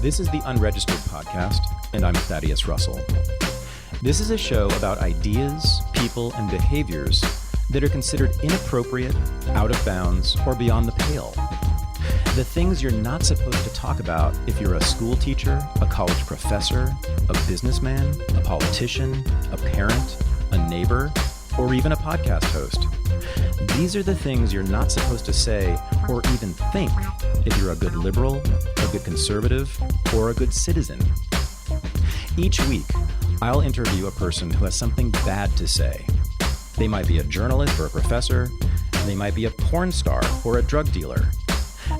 This is the Unregistered podcast, and I'm Thaddeus Russell. This is a show about ideas, people, and behaviors that are considered inappropriate, out of bounds, or beyond the pale. The things you're not supposed to talk about if you're a school teacher, a college professor, a businessman, a politician, a parent, a neighbor, or even a podcast host. These are the things you're not supposed to say or even think if you're a good liberal, a good conservative, or a good citizen. Each week, I'll interview a person who has something bad to say. They might be a journalist or a professor. They might be a porn star or a drug dealer.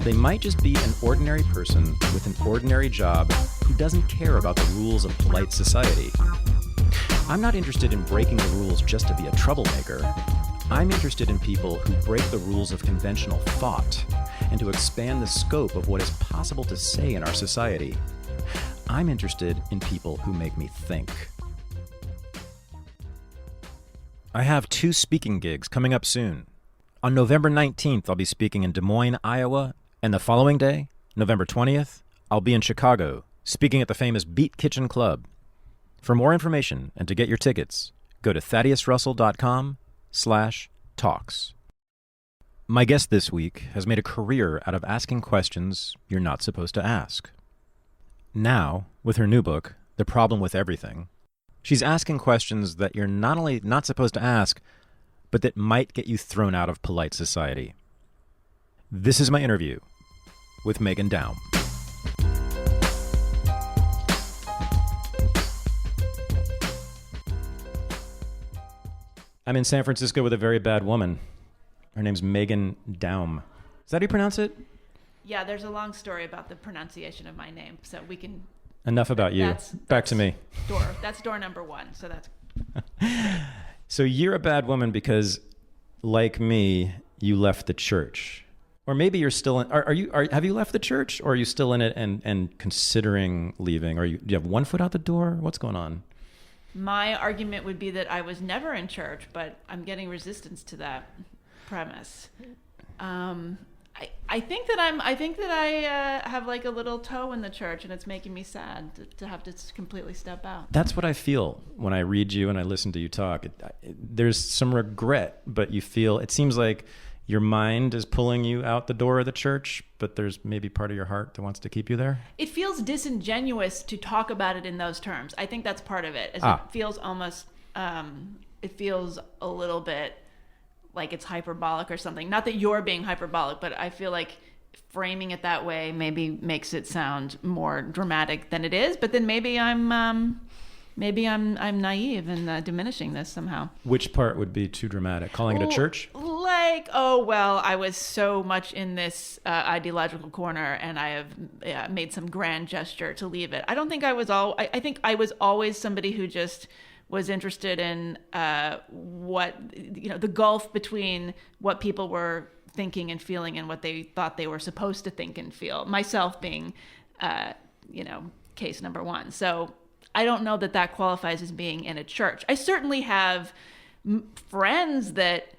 They might just be an ordinary person with an ordinary job who doesn't care about the rules of polite society. I'm not interested in breaking the rules just to be a troublemaker. I'm interested in people who break the rules of conventional thought and to expand the scope of what is possible to say in our society. I'm interested in people who make me think. I have 2 speaking gigs coming up soon. On November 19th, I'll be speaking in Des Moines, Iowa, and the following day, November 20th, I'll be in Chicago, speaking at the famous Beat Kitchen Club. For more information and to get your tickets, go to thaddeusrussell.com/talks. My guest this week has made a career out of asking questions you're not supposed to ask. Now, with her new book, The Problem with Everything, she's asking questions that you're not only not supposed to ask, but that might get you thrown out of polite society. This is my interview with Meghan Daum. I'm in San Francisco with a very bad woman. Her name's Meghan Daum. Is that how you pronounce it? Yeah, there's a long story about the pronunciation of my name, so we can... Enough about you. Back to me. That's door number 1, so that's... So you're a bad woman because, like me, you left the church. Or maybe you're still in... Have you left the church, or are you still in it and considering leaving? Do you have one foot out the door? What's going on? My argument would be that I was never in church, but I'm getting resistance to that premise. I think that I have like a little toe in the church, and it's making me sad to have to completely step out. That's what I feel when I read you and I listen to you talk. There's some regret, but you feel, it seems like your mind is pulling you out the door of the church, but there's maybe part of your heart that wants to keep you there. It feels disingenuous to talk about it in those terms. I think that's part of it. It feels almost, it feels a little bit like it's hyperbolic or something. Not that you're being hyperbolic, but I feel like framing it that way maybe makes it sound more dramatic than it is. But then maybe I'm naive and diminishing this somehow. Which part would be too dramatic? Calling it a church? Like, oh, well, I was so much in this ideological corner, and I have made some grand gesture to leave it. I don't think I was I think I was always somebody who just was interested in the gulf between what people were thinking and feeling and what they thought they were supposed to think and feel. Myself being, case number 1. So I don't know that qualifies as being in a church. I certainly have friends that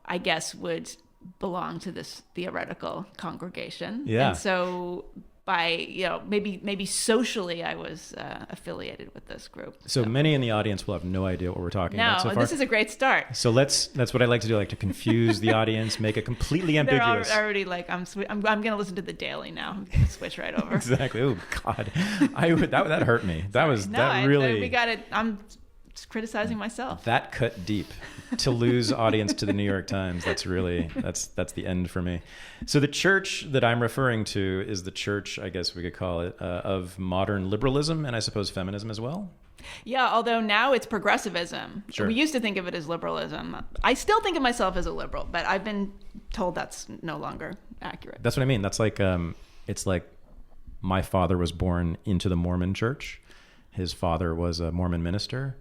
I guess would belong to this theoretical congregation. Yeah. And so by, maybe socially I was affiliated with this group. So many in the audience will have no idea what we're talking about so far. No, this is a great start. So that's what I like to do, to confuse the audience, make it completely ambiguous. They're already like, I'm going to listen to the Daily now. I'm going to switch right over. Exactly. Oh God, that hurt me. We got it. I'm just criticizing myself. That cut deep. To lose audience to the New York Times, that's the end for me. So the church that I'm referring to is the church, I guess we could call it, of modern liberalism and I suppose feminism as well. Yeah, although now it's progressivism. Sure. We used to think of it as liberalism. I still think of myself as a liberal, but I've been told that's no longer accurate. That's what I mean. That's like, it's like my father was born into the Mormon church. His father was a Mormon minister.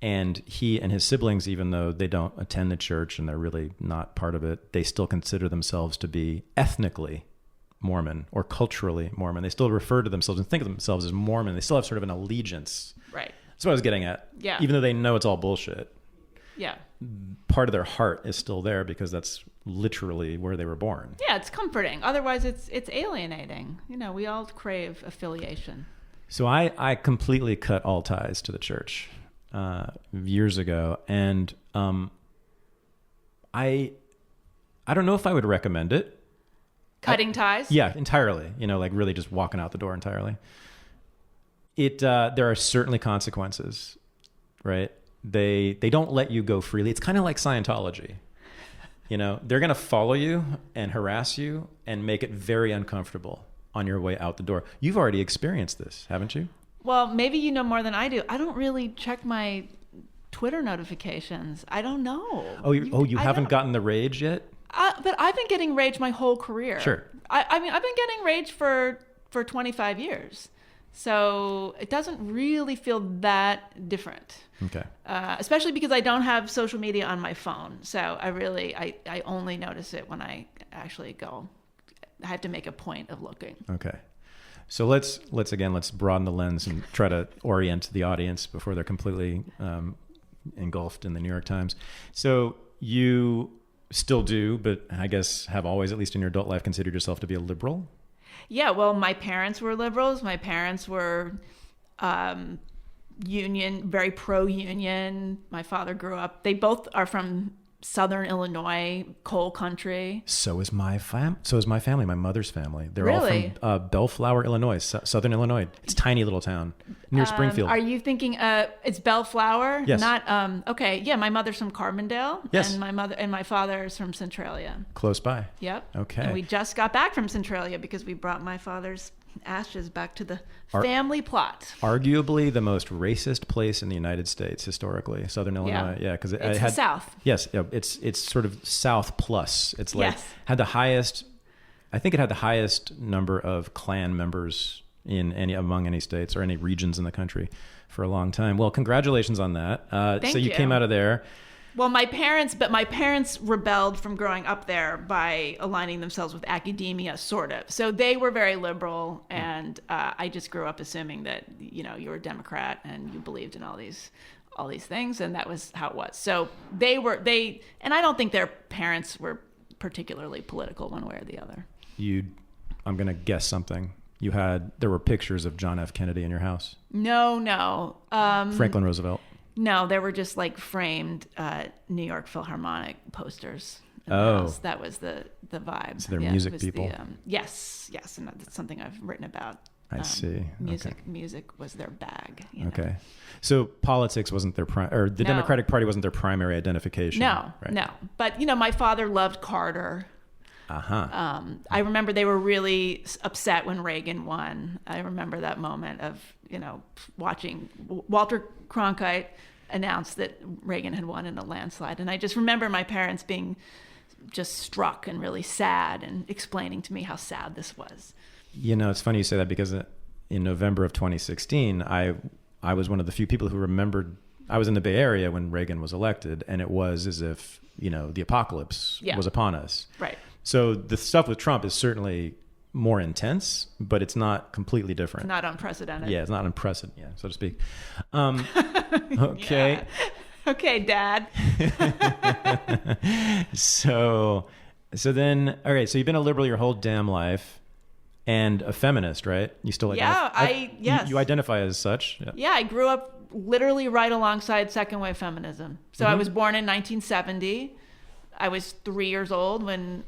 And he and his siblings, even though they don't attend the church and they're really not part of it, they still consider themselves to be ethnically Mormon or culturally Mormon. They still refer to themselves and think of themselves as Mormon. They still have sort of an allegiance. Right. That's what I was getting at. Yeah. Even though they know it's all bullshit. Yeah. part of their heart is still there because that's literally where they were born. Yeah, it's comforting. Otherwise, it's alienating. We all crave affiliation. So I completely cut all ties to the church years ago, and I don't know if I would recommend it. Cutting ties? Yeah, entirely. Like really just walking out the door entirely. There are certainly consequences, right? They don't let you go freely. It's kind of like Scientology. They're going to follow you and harass you and make it very uncomfortable on your way out the door. You've already experienced this, haven't you? Well, maybe you know more than I do. I don't really check my Twitter notifications. I don't know. You haven't gotten the rage yet? But I've been getting rage my whole career. Sure. I mean, I've been getting rage for 25 years. So it doesn't really feel that different. Okay. Especially because I don't have social media on my phone. So I only notice it when I actually go. I have to make a point of looking. Okay. So let's broaden the lens and try to orient the audience before they're completely engulfed in the New York Times. So you still do, but I guess have always, at least in your adult life, considered yourself to be a liberal? Yeah, well, my parents were liberals. My parents were union, very pro-union. My father grew up. They both are from Southern Illinois, coal country. So is my family, my mother's family. They're really? all from Bellflower, Illinois, Southern Illinois. It's a tiny little town near Springfield. Are you thinking it's Bellflower? Yes. Not okay. Yeah, my mother's from Carbondale. Yes. And my father's from Centralia. Close by. Yep. Okay. And we just got back from Centralia because we brought my father's ashes back to the family plot. Arguably the most racist place in the United States historically, Southern Illinois. Yeah, because it's the South. Yes, yeah, it's sort of South plus. It's like yes. had the highest. I think it had the highest number of Klan members among any states or any regions in the country for a long time. Well, congratulations on that. Thank you. You came out of there. Well, my parents rebelled from growing up there by aligning themselves with academia, sort of. So they were very liberal, and I just grew up assuming that you were a Democrat and you believed in all these things, and that was how it was. So and I don't think their parents were particularly political one way or the other. I'm gonna guess something. There were pictures of John F. Kennedy in your house. No. Franklin Roosevelt. No, there were just like framed New York Philharmonic posters. That was the vibe. So they're music people. Yes, and that's something I've written about. I see. Music was their bag. Okay, so politics wasn't their the Democratic Party wasn't their primary identification. No, right? No. But my father loved Carter. I remember they were really upset when Reagan won. I remember that moment of watching Walter Cronkite announce that Reagan had won in a landslide, and I just remember my parents being just struck and really sad and explaining to me how sad this was. It's funny you say that because in November of 2016, I was one of the few people who remembered. I was in the Bay Area when Reagan was elected, and it was as if the apocalypse was upon us. Right. So the stuff with Trump is certainly more intense, but it's not completely different. It's not unprecedented. Yeah, it's not unprecedented, so to speak. Okay. Yeah. Okay, Dad. So then, all right, so you've been a liberal your whole damn life and a feminist, right? You still identify? Yes. You identify as such? Yeah, I grew up literally right alongside second wave feminism. So I was born in 1970. I was 3 years old when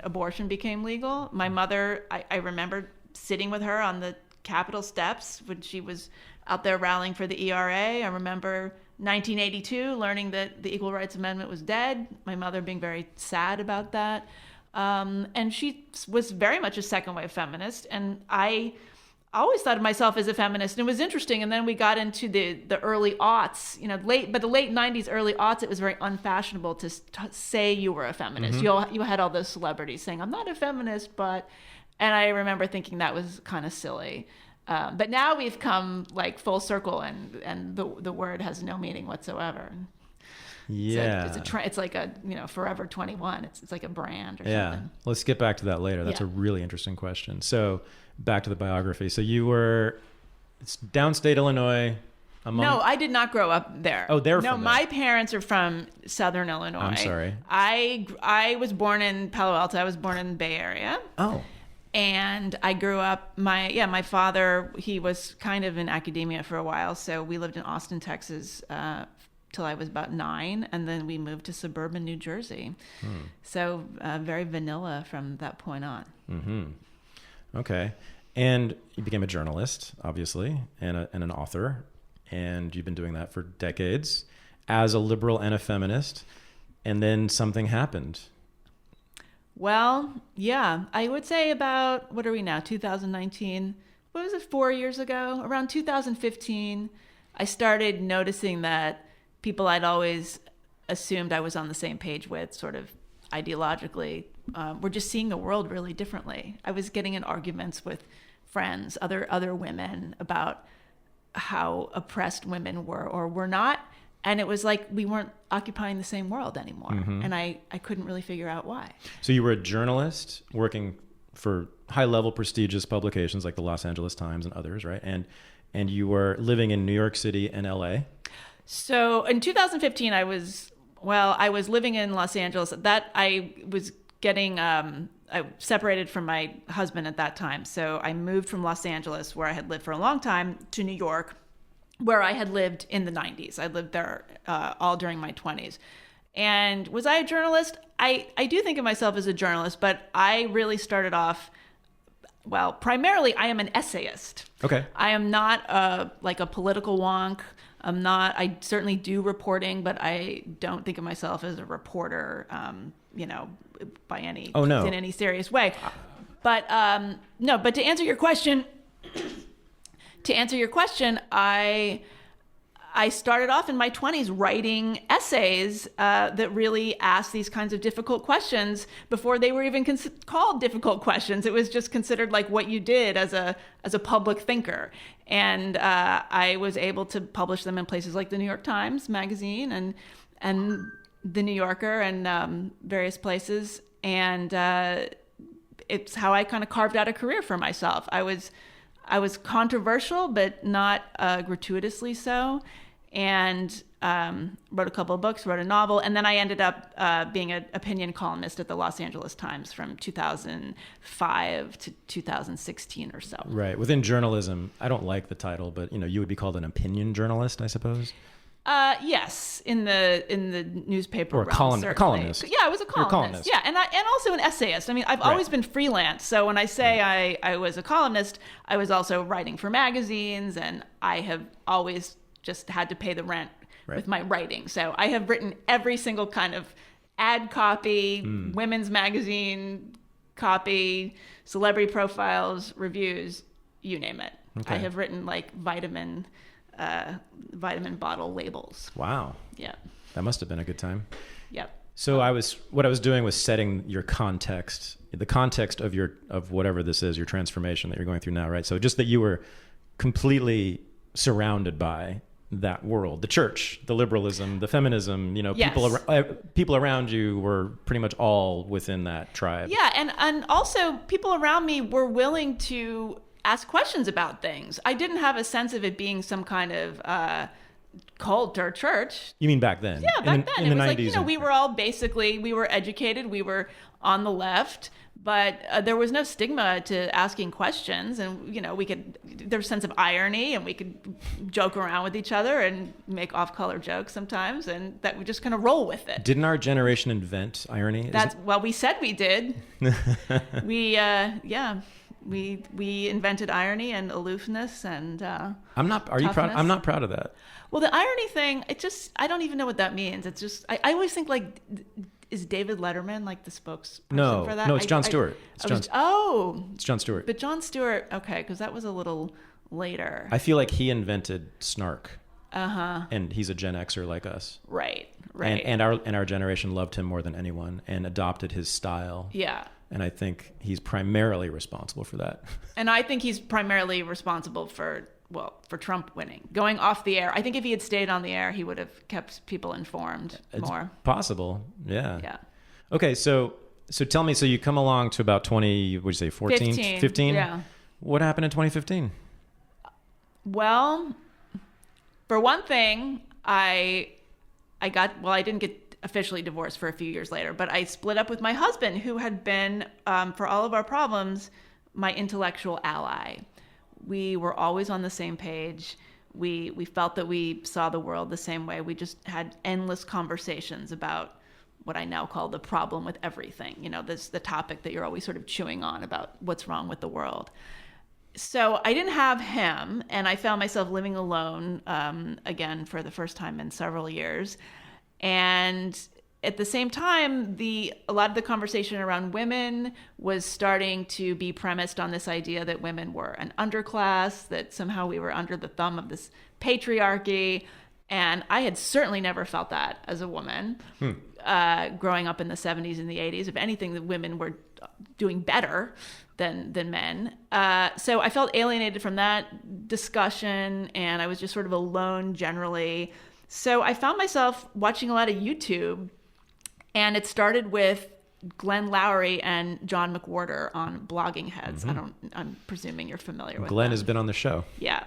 abortion became legal. My mother, I remember sitting with her on the Capitol steps when she was out there rallying for the ERA. I remember 1982 learning that the Equal Rights Amendment was dead. My mother being very sad about that. And she was very much a second wave feminist. And I always thought of myself as a feminist, and it was interesting. And then we got into the early aughts, the late 90s, early aughts, it was very unfashionable to say you were a feminist. Mm-hmm. You had all those celebrities saying, I'm not a feminist, and I remember thinking that was kind of silly. But now we've come like full circle, and the word has no meaning whatsoever. Yeah. It's like a, Forever 21. It's like a brand or something. Yeah. Let's get back to that later. That's a really interesting question. So back to the biography. So it's downstate Illinois, No, I did not grow up there. Oh, they're no, from my there. parents are from Southern Illinois. I'm sorry. I was born in Palo Alto. I was born in the Bay Area. Oh. And I grew up, my father, he was kind of in academia for a while. So we lived in Austin, Texas, till I was about 9. And then we moved to suburban New Jersey. So very vanilla from that point on. Mm-hmm. Okay. And you became a journalist, obviously, and an author. And you've been doing that for decades as a liberal and a feminist. And then something happened. Well, yeah, I would say about, what are we now, 2019? What was it, 4 years ago? Around 2015, I started noticing that people I'd always assumed I was on the same page with, sort of ideologically, were just seeing the world really differently. I was getting in arguments with friends, other women, about how oppressed women were or were not. And it was like we weren't occupying the same world anymore. Mm-hmm. And I couldn't really figure out why. So you were a journalist working for high-level prestigious publications like the Los Angeles Times and others, right? And you were living in New York City and LA? So in 2015, I was living in Los Angeles. That I was getting, I separated from my husband at that time. So I moved from Los Angeles, where I had lived for a long time, to New York, where I had lived in the 90s. I lived there all during my 20s. And was I a journalist? I do think of myself as a journalist, but I really started off, well, primarily I am an essayist. Okay. I am not like a political wonk. I certainly do reporting, but I don't think of myself as a reporter, by any, in any serious way. But no, but to answer your question, I started off in my 20s writing essays that really asked these kinds of difficult questions before they were even called difficult questions. It was just considered like what you did as a public thinker. And I was able to publish them in places like the New York Times Magazine and the New Yorker and various places. And it's how I kind of carved out a career for myself. I was controversial, but not gratuitously so, and wrote a couple of books, wrote a novel, and then I ended up being an opinion columnist at the Los Angeles Times from 2005 to 2016 or so. Right. Within journalism, I don't like the title, but you would be called an opinion journalist, I suppose. Yes, in the newspaper or realm, a columnist. Yeah, I was a columnist. Yeah, and also an essayist. I mean, I've always been freelance. So when I say I was a columnist, I was also writing for magazines, and I have always just had to pay the rent with my writing. So I have written every single kind of ad copy, women's magazine copy, celebrity profiles, reviews, you name it. Okay. I have written like vitamin bottle labels. Wow. Yeah. That must have been a good time. Yep. So what I was doing was setting your context, the context of whatever this is, your transformation that you're going through now, right? So just that you were completely surrounded by that world, the church, the liberalism, the feminism, yes. people around you were pretty much all within that tribe. Yeah. And also people around me were willing to ask questions about things. I didn't have a sense of it being some kind of cult or church. You mean back then? Yeah, back then. In the 90s. Like, we were all we were educated, we were on the left, but there was no stigma to asking questions. And, there was a sense of irony, and we could joke around with each other and make off-color jokes sometimes, and that we just kind of roll with it. Didn't our generation invent irony? Well, we said we did. We invented irony and aloofness and I'm not proud of that. Well, the irony thing, I don't even know what that means. It's just I always think like, is David Letterman like the spokesperson for that? No, it's Jon Stewart. It's Jon Stewart. But Jon Stewart, okay, because that was a little later. I feel like he invented snark. Uh-huh. And he's a Gen Xer like us. Right. And our generation loved him more than anyone and adopted his style. Yeah. And I think he's primarily responsible for that. And I think he's primarily responsible for Trump winning. Going off the air. I think if he had stayed on the air, he would have kept people informed more. Possible. Yeah. Yeah. Okay, so tell me, so you come along to about 20, what did you say, 14? 15? Yeah. What happened in 2015? Well, For one thing, I didn't get officially divorced for a few years later, but I split up with my husband, who had been, for all of our problems, my intellectual ally. We were always on the same page. We felt that we saw the world the same way. We just had endless conversations about what I now call the problem with everything. You know, this the topic that you're always sort of chewing on about what's wrong with the world. So I didn't have him, and I found myself living alone again for the first time in several years. And at the same time, a lot of the conversation around women was starting to be premised on this idea that women were an underclass, that somehow we were under the thumb of this patriarchy. And I had certainly never felt that as a woman growing up in the 70s and the 80s. If anything, the women were doing better than men. So I felt alienated from that discussion, and I was just sort of alone generally. So I found myself watching a lot of YouTube, and it started with Glenn Lowry and John McWhorter on Blogging Heads. I'm presuming you're familiar with Glenn them. has been on the show. Yeah.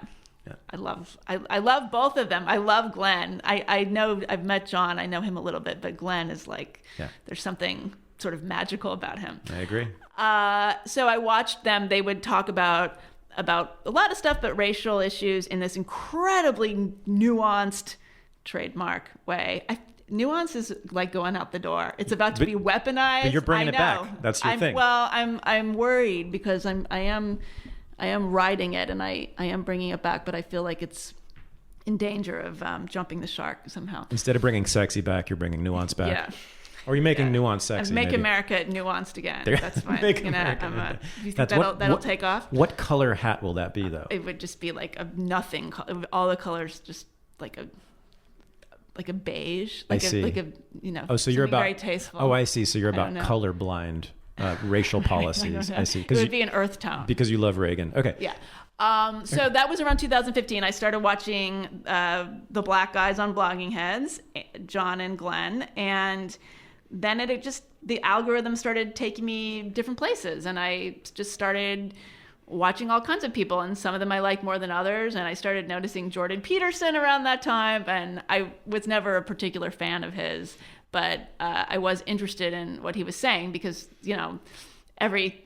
I love both of them. I love Glenn. I know I've met John. I know him a little bit, but Glenn is like, there's something sort of magical about him. I agree. So I watched them. They would talk about a lot of stuff, but racial issues in this incredibly nuanced, trademark way. Nuance is like going out the door. It's about to be weaponized. But you're bringing it back. That's your thing. Well, I'm worried because I am riding it, and I am bringing it back, but I feel like it's in danger of jumping the shark somehow. Instead of bringing sexy back, you're bringing nuance back. Yeah. Or you're making nuance sexy. Make maybe. America nuanced again. That's fine. Make Do America. you think that'll take off? What color hat will that be, though? It would just be like a nothing. All the colors just like a beige. I see. Oh, so you're about very tasteful. Oh, I see. So you're about colorblind racial policies. I see. It would be an earth tone. Because you love Reagan. Okay. Yeah. So that was around 2015. I started watching the black guys on Blogging Heads, John and Glenn, and then the algorithm started taking me different places, and I just started watching all kinds of people, and some of them I liked more than others, and I started noticing Jordan Peterson around that time, and I was never a particular fan of his, but I was interested in what he was saying because, you know, every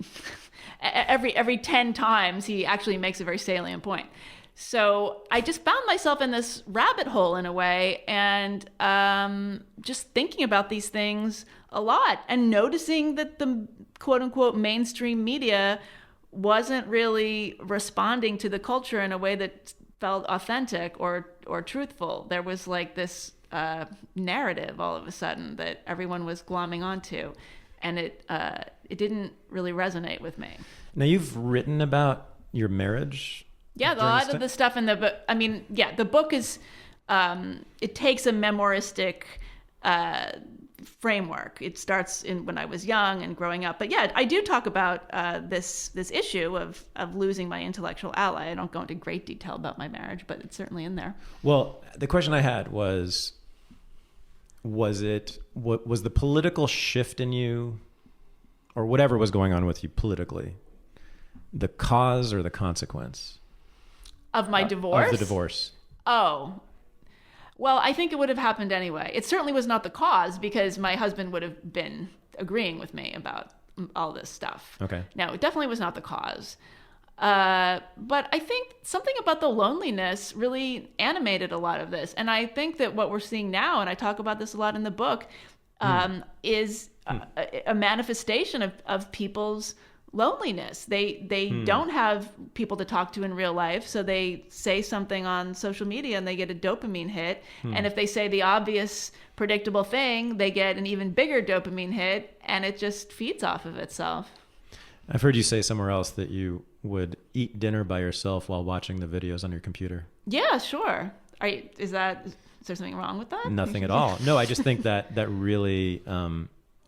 10 times he actually makes a very salient point. So I just found myself in this rabbit hole in a way, and just thinking about these things a lot and noticing that the quote unquote mainstream media wasn't really responding to the culture in a way that felt authentic or truthful. There was like this narrative all of a sudden that everyone was glomming onto, and it didn't really resonate with me. Now, you've written about your marriage. Yeah, a lot of the stuff in the book. I mean, yeah, the book is it takes a memoiristic framework. It starts when I was young and growing up. But yeah, I do talk about this issue of losing my intellectual ally. I don't go into great detail about my marriage, but it's certainly in there. Well, the question I had was the political shift in you, or whatever was going on with you politically, the cause or the consequence of my divorce? Of the divorce. Oh. Well, I think it would have happened anyway. It certainly was not the cause, because my husband would have been agreeing with me about all this stuff. Okay. No, it definitely was not the cause. But I think something about the loneliness really animated a lot of this. And I think that what we're seeing now, and I talk about this a lot in the book, is a manifestation of people's loneliness. They don't have people to talk to in real life, so they say something on social media and they get a dopamine hit. And if they say the obvious, predictable thing, they get an even bigger dopamine hit, and it just feeds off of itself. I've heard you say somewhere else that you would eat dinner by yourself while watching the videos on your computer. Yeah, sure. Is there something wrong with that? Nothing at all. No, I just think that really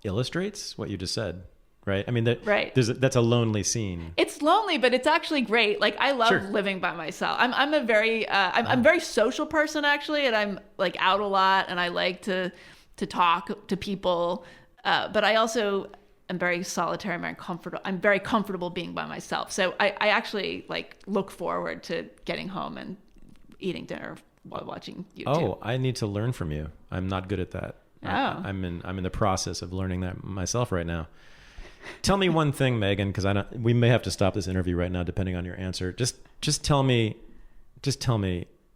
illustrates what you just said. Right. I mean, that's a lonely scene. It's lonely, but it's actually great. Like, I love living by myself. I'm a very I'm very social person, actually, and I'm like out a lot, and I like to talk to people. But I also am very solitary. I'm very comfortable being by myself. So I actually like look forward to getting home and eating dinner while watching YouTube. Oh, I need to learn from you. I'm not good at that. Oh. I'm in the process of learning that myself right now. Tell me one thing, Meghan, because we may have to stop this interview right now, depending on your answer. Just tell me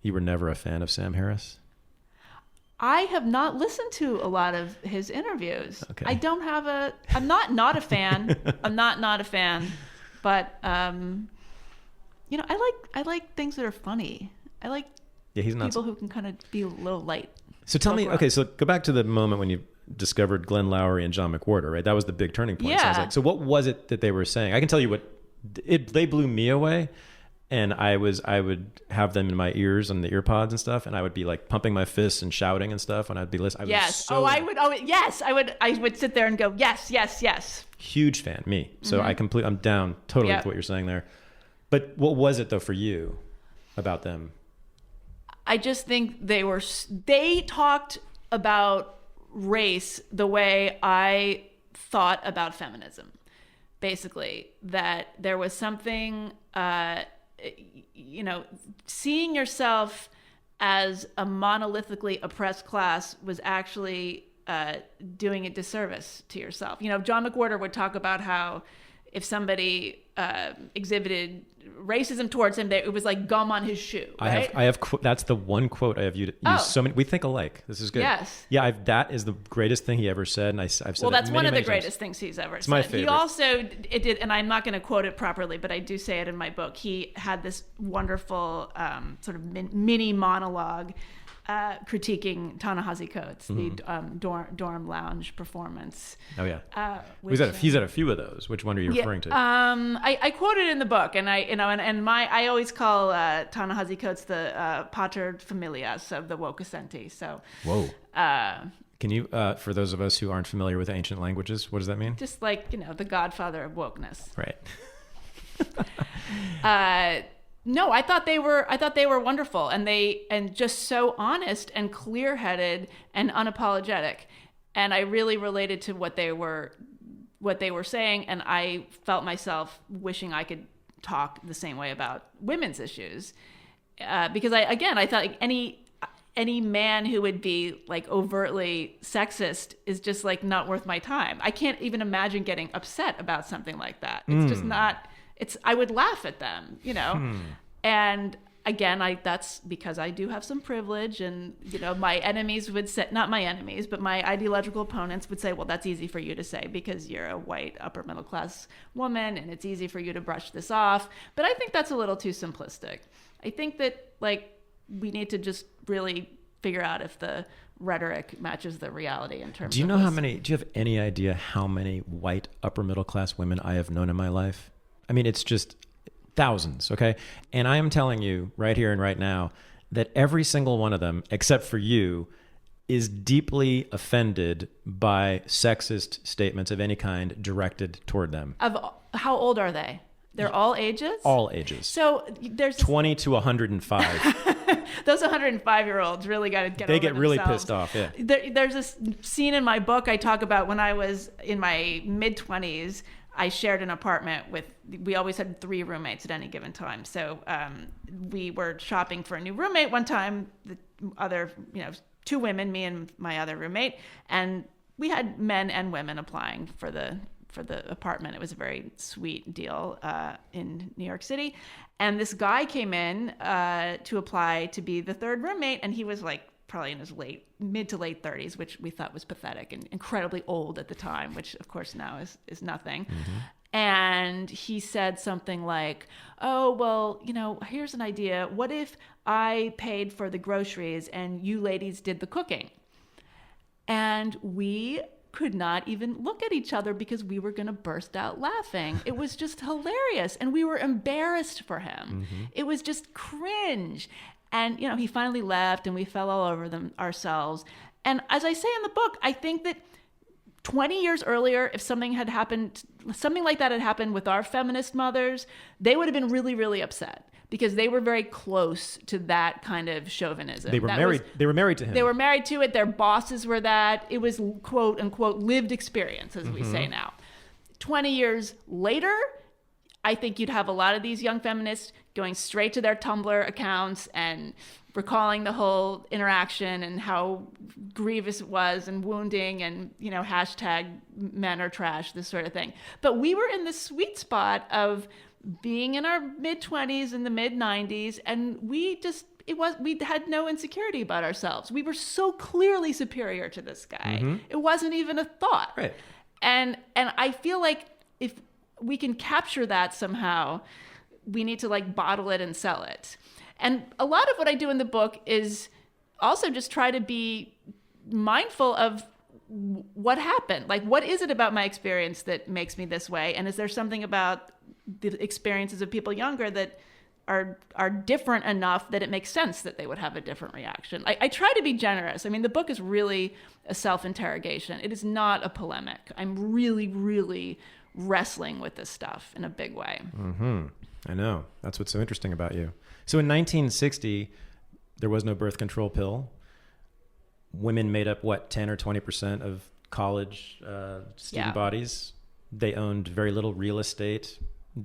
you were never a fan of Sam Harris. I have not listened to a lot of his interviews. Okay. I'm not a fan. I'm not a fan, but you know, I like things that are funny. I like people who can kind of be a little light. So tell me, okay, so go back to the moment when you discovered Glenn Lowry and John McWhorter, right? That was the big turning point. Yeah. Sounds like. So what was it that they were saying? I can tell you they blew me away, and I would have them in my ears and the ear pods and stuff, and I would be like pumping my fists and shouting and stuff when I'd be listening. Yes. I would sit there and go, yes, yes, yes. Huge fan, me. So I'm down totally with what you're saying there. But what was it though for you about them? I just think they talked about race the way I thought about feminism. Basically, that there was something, you know, seeing yourself as a monolithically oppressed class was actually doing a disservice to yourself. You know, John McWhorter would talk about how if somebody exhibited racism towards him, it was like gum on his shoe. Right? I have that's the one quote I have used so many. We think alike. This is good. Yes. Yeah, that is the greatest thing he ever said, and I've said. Well, that's many, one of the many greatest times. things he's ever said. My favorite. He also did, and I'm not going to quote it properly, but I do say it in my book. He had this wonderful sort of mini monologue critiquing Ta-Nehisi Coates, the dorm lounge performance. Oh yeah, he's had a few of those. Which one are you referring to? I quote it in the book, and I always call Ta-Nehisi Coates the pater familias of the woke assentee. So whoa. Can you, for those of us who aren't familiar with ancient languages, what does that mean? Just like, you know, the godfather of wokeness. Right. No, I thought they were wonderful, and just so honest and clear-headed and unapologetic, and I really related to what they were saying, and I felt myself wishing I could talk the same way about women's issues, because I thought like any man who would be like overtly sexist is just like not worth my time. I can't even imagine getting upset about something like that. It's just not. I would laugh at them, you know, and again, that's because I do have some privilege, and you know, my enemies would say, not my enemies, but my ideological opponents would say, well, that's easy for you to say because you're a white upper middle class woman, and it's easy for you to brush this off. But I think that's a little too simplistic. I think that like we need to just really figure out if the rhetoric matches the reality in terms. Do you of know this. how many? Do you have any idea how many white upper middle class women I have known in my life? I mean, it's just thousands, okay? And I am telling you right here and right now that every single one of them, except for you, is deeply offended by sexist statements of any kind directed toward them. How old are they? They're all ages? All ages. So there's 20 to 105. Those 105-year-olds really got to get They over get really themselves. pissed off, yeah. There's this scene in my book I talk about when I was in my mid-20s. I shared an apartment we always had 3 roommates at any given time. So we were shopping for a new roommate one time, the other, 2 women, me and my other roommate, and we had men and women applying for the apartment. It was a very sweet deal in New York City. And this guy came in to apply to be the 3rd roommate, and he was like probably in his mid to late 30s, which we thought was pathetic and incredibly old at the time, which of course now is nothing. Mm-hmm. And he said something like, oh, well, here's an idea. What if I paid for the groceries and you ladies did the cooking? And we could not even look at each other because we were going to burst out laughing. It was just hilarious. And we were embarrassed for him. Mm-hmm. It was just cringe. And, he finally left and we fell all over them ourselves. And as I say in the book, I think that 20 years earlier, if something like that had happened with our feminist mothers, they would have been really, really upset because they were very close to that kind of chauvinism. They were married to him. They were married to it. Their bosses were that. It was quote unquote lived experience, as we say now. 20 years later, I think you'd have a lot of these young feminists going straight to their Tumblr accounts and recalling the whole interaction and how grievous it was and wounding and, hashtag men are trash, this sort of thing. But we were in the sweet spot of being in our mid-20s and the mid-90s, and we had no insecurity about ourselves. We were so clearly superior to this guy. Mm-hmm. It wasn't even a thought. Right. And I feel like if we can capture that somehow, we need to bottle it and sell it. And a lot of what I do in the book is also just try to be mindful of what happened. What is it about my experience that makes me this way? And is there something about the experiences of people younger that are different enough that it makes sense that they would have a different reaction? I try to be generous. I mean, the book is really a self-interrogation. It is not a polemic. I'm really, really wrestling with this stuff in a big way. Mm-hmm. I know. That's what's so interesting about you. So in 1960, there was no birth control pill. Women made up, 10 or 20% of college student bodies. They owned very little real estate.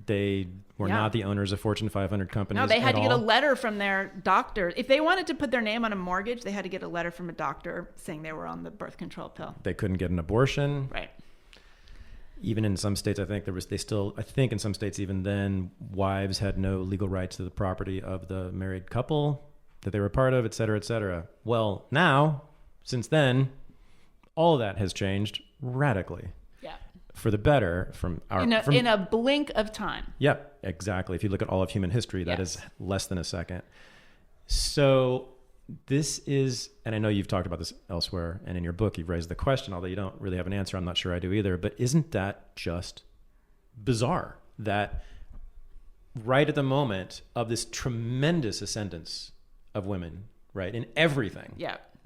They were not the owners of Fortune 500 companies. No, they had to get a letter from their doctor. If they wanted to put their name on a mortgage, they had to get a letter from a doctor saying they were on the birth control pill. They couldn't get an abortion. Right. Even in some states, I think in some states even then, wives had no legal rights to the property of the married couple that they were part of, et cetera, et cetera. Well, now, since then, all of that has changed radically. Yeah. For the better in a blink of time. Yep, exactly. If you look at all of human history, that is less than a second. So this is, and I know you've talked about this elsewhere, and in your book you've raised the question, although you don't really have an answer. I'm not sure I do either, but isn't that just bizarre that right at the moment of this tremendous ascendance of women, right, in everything,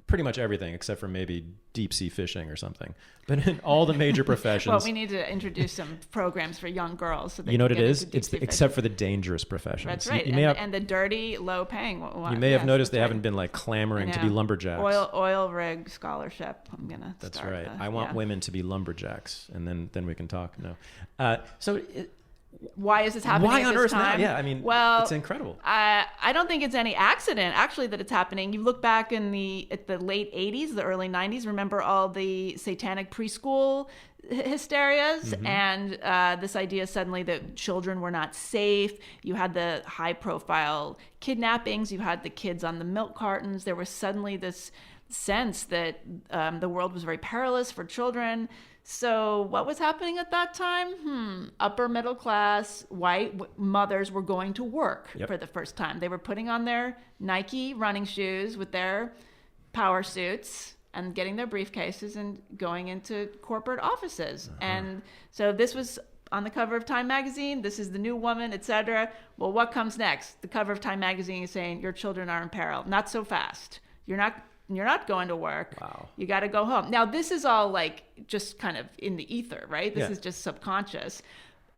pretty much everything except for maybe deep sea fishing or something, but in all the major professions. Well, we need to introduce some programs for young girls. So you know what it is? It's except for the dangerous professions. That's right. And the dirty, low-paying ones. You may have noticed they haven't been clamoring to be lumberjacks. Oil rig scholarship. I'm gonna. That's right. I want women to be lumberjacks, and then we can talk. No. Why is this happening? Why on earth now? Yeah, I mean, it's incredible. I don't think it's any accident, actually, that it's happening. You look back at the late 80s, the early 90s, remember all the satanic preschool hysterias and this idea suddenly that children were not safe. You had the high-profile kidnappings. You had the kids on the milk cartons. There was suddenly this sense that the world was very perilous for children. So what was happening at that time? Upper middle class white mothers were going to work for the first time. They were putting on their Nike running shoes with their power suits and getting their briefcases and going into corporate offices. And so this was on the cover of Time magazine. This is the new woman, etc. Well, what comes next? The cover of Time magazine is saying your children are in peril. Not so fast. You're not going to work. Wow. You got to go home. Now, this is all just kind of in the ether, right? This is just subconscious.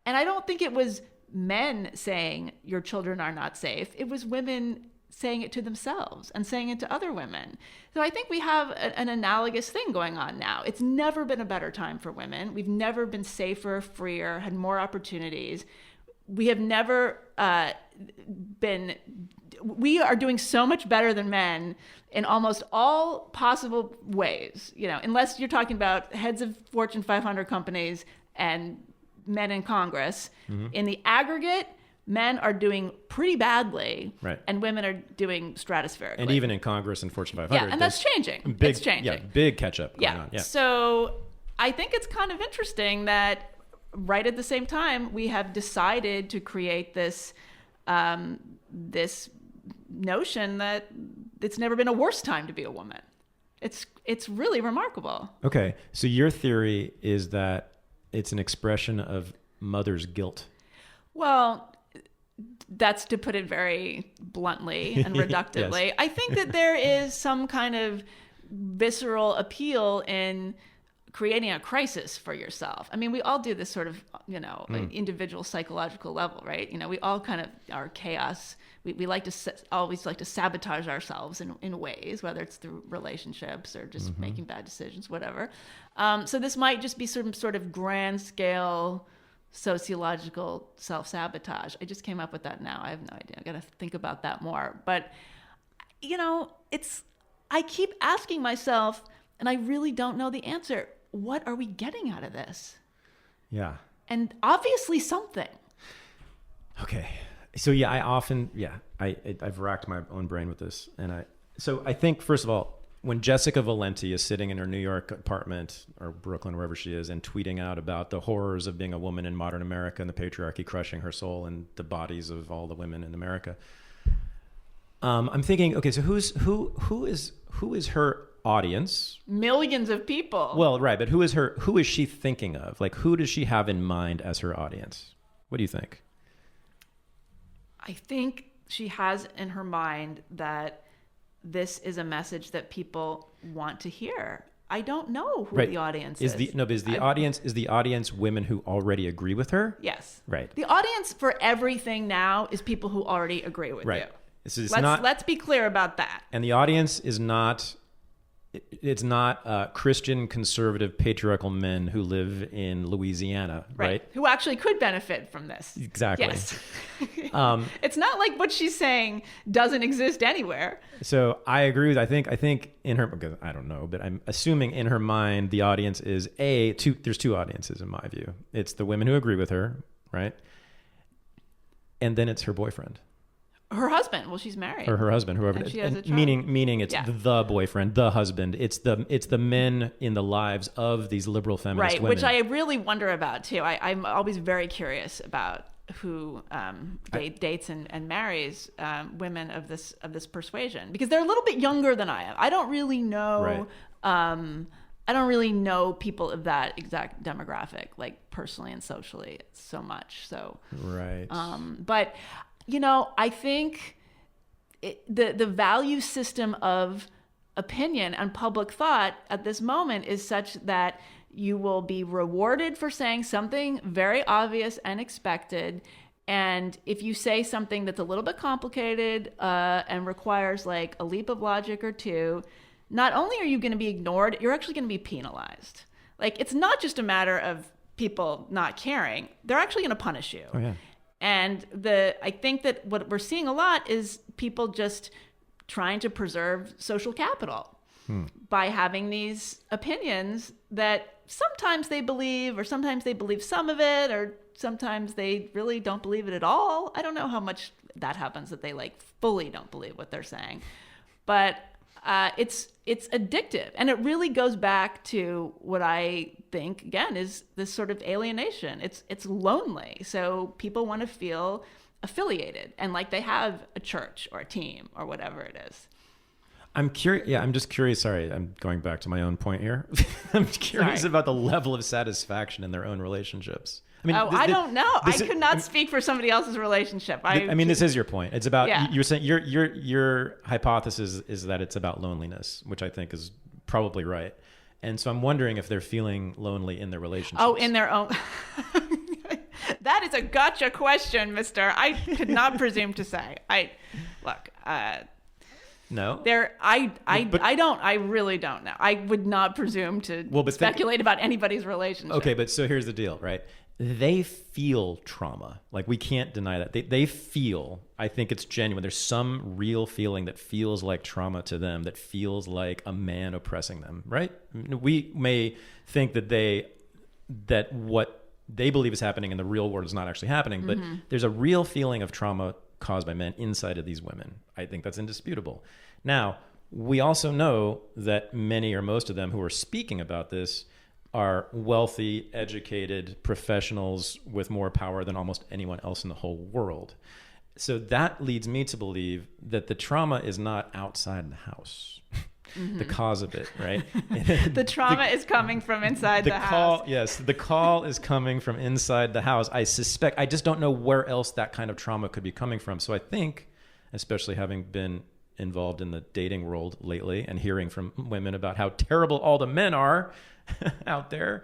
And I don't think it was men saying your children are not safe. It was women saying it to themselves and saying it to other women. So I think we have an analogous thing going on now. It's never been a better time for women. We've never been safer, freer, had more opportunities. We have never we are doing so much better than men in almost all possible ways, unless you're talking about heads of Fortune 500 companies and men in Congress. In the aggregate, men are doing pretty badly, right, and women are doing stratospherically. And even in Congress and Fortune 500. Yeah, and that's changing. It's changing. Yeah, big catch-up going on. Yeah. So I think it's kind of interesting that right at the same time, we have decided to create this this notion that it's never been a worse time to be a woman. It's really remarkable. Okay, so your theory is that it's an expression of mother's guilt. Well, that's to put it very bluntly and reductively. Yes. I think that there is some kind of visceral appeal in creating a crisis for yourself. I mean, we all do this sort of, individual psychological level, right? We all kind of are chaos. We like to always like to sabotage ourselves in ways, whether it's through relationships or just making bad decisions, whatever. So this might just be some sort of grand scale sociological self-sabotage. I just came up with that now. I have no idea. I got to think about that more. But, I keep asking myself, and I really don't know the answer. What are we getting out of this? Yeah. And obviously something. Okay. So yeah, I've racked my own brain with this. So I think, first of all, when Jessica Valenti is sitting in her New York apartment or Brooklyn, wherever she is, and tweeting out about the horrors of being a woman in modern America and the patriarchy crushing her soul and the bodies of all the women in America, I'm thinking, okay, so who is her audience? Millions of people. Well, right, but who is she thinking of? Like, who does she have in mind as her audience? What do you think? I think she has in her mind that this is a message that people want to hear. I don't know who the audience is. Is the audience women who already agree with her? Yes. Right. The audience for everything now is people who already agree with you. Let's be clear about that. And the audience is not. It's not Christian conservative patriarchal men who live in Louisiana, right? Who actually could benefit from this. Exactly. Yes. It's not like what she's saying doesn't exist anywhere. So I agree with, I think in her, because I don't know, but I'm assuming in her mind, the audience is there's two audiences in my view. It's the women who agree with her, right? And then it's her boyfriend. Her husband. Well, she's married. Or her husband, whoever it is. She has a child. Meaning it's the boyfriend, the husband. It's the men in the lives of these liberal feminist women. Which I really wonder about too. I'm always very curious about who dates and marries women of this persuasion, because they're a little bit younger than I am. I don't really know. Right. I don't really know people of that exact demographic, like personally and socially, so much. So right. But. I think the value system of opinion and public thought at this moment is such that you will be rewarded for saying something very obvious and expected. And if you say something that's a little bit complicated and requires like a leap of logic or two, not only are you going to be ignored, you're actually going to be penalized. Like, it's not just a matter of people not caring. They're actually going to punish you. Oh, yeah. And I think that what we're seeing a lot is people just trying to preserve social capital by having these opinions that sometimes they believe, or sometimes they believe some of it, or sometimes they really don't believe it at all. I don't know how much that happens, that they like fully don't believe what they're saying. But it's addictive, and it really goes back to what I think again is this sort of alienation. It's lonely, so people want to feel affiliated and like they have a church or a team or whatever it is. I'm curious. Yeah, I'm just curious. Sorry, I'm going back to my own point here. I'm curious about the level of satisfaction in their own relationships. I mean, I don't know. I could not speak for somebody else's relationship. This is your point. It's about you're saying your hypothesis is that it's about loneliness, which I think is probably right. And so I'm wondering if they're feeling lonely in their relationships. Oh, in their own. That is a gotcha question, mister. I could not presume to say. No. I really don't know. I would not presume to speculate about anybody's relationship. Okay, but so here's the deal, right? They feel trauma. Like, we can't deny that. They feel, I think it's genuine. There's some real feeling that feels like trauma to them, that feels like a man oppressing them, right? We may think that what they believe is happening in the real world is not actually happening, but there's a real feeling of trauma caused by men inside of these women. I think that's indisputable. Now, we also know that many or most of them who are speaking about this are wealthy, educated professionals with more power than almost anyone else in the whole world. So that leads me to believe that the trauma is not outside the house. The cause of it, right? The trauma is coming from inside the house. Yes, the call is coming from inside the house. I just don't know where else that kind of trauma could be coming from. So I think, especially having been involved in the dating world lately and hearing from women about how terrible all the men are out there,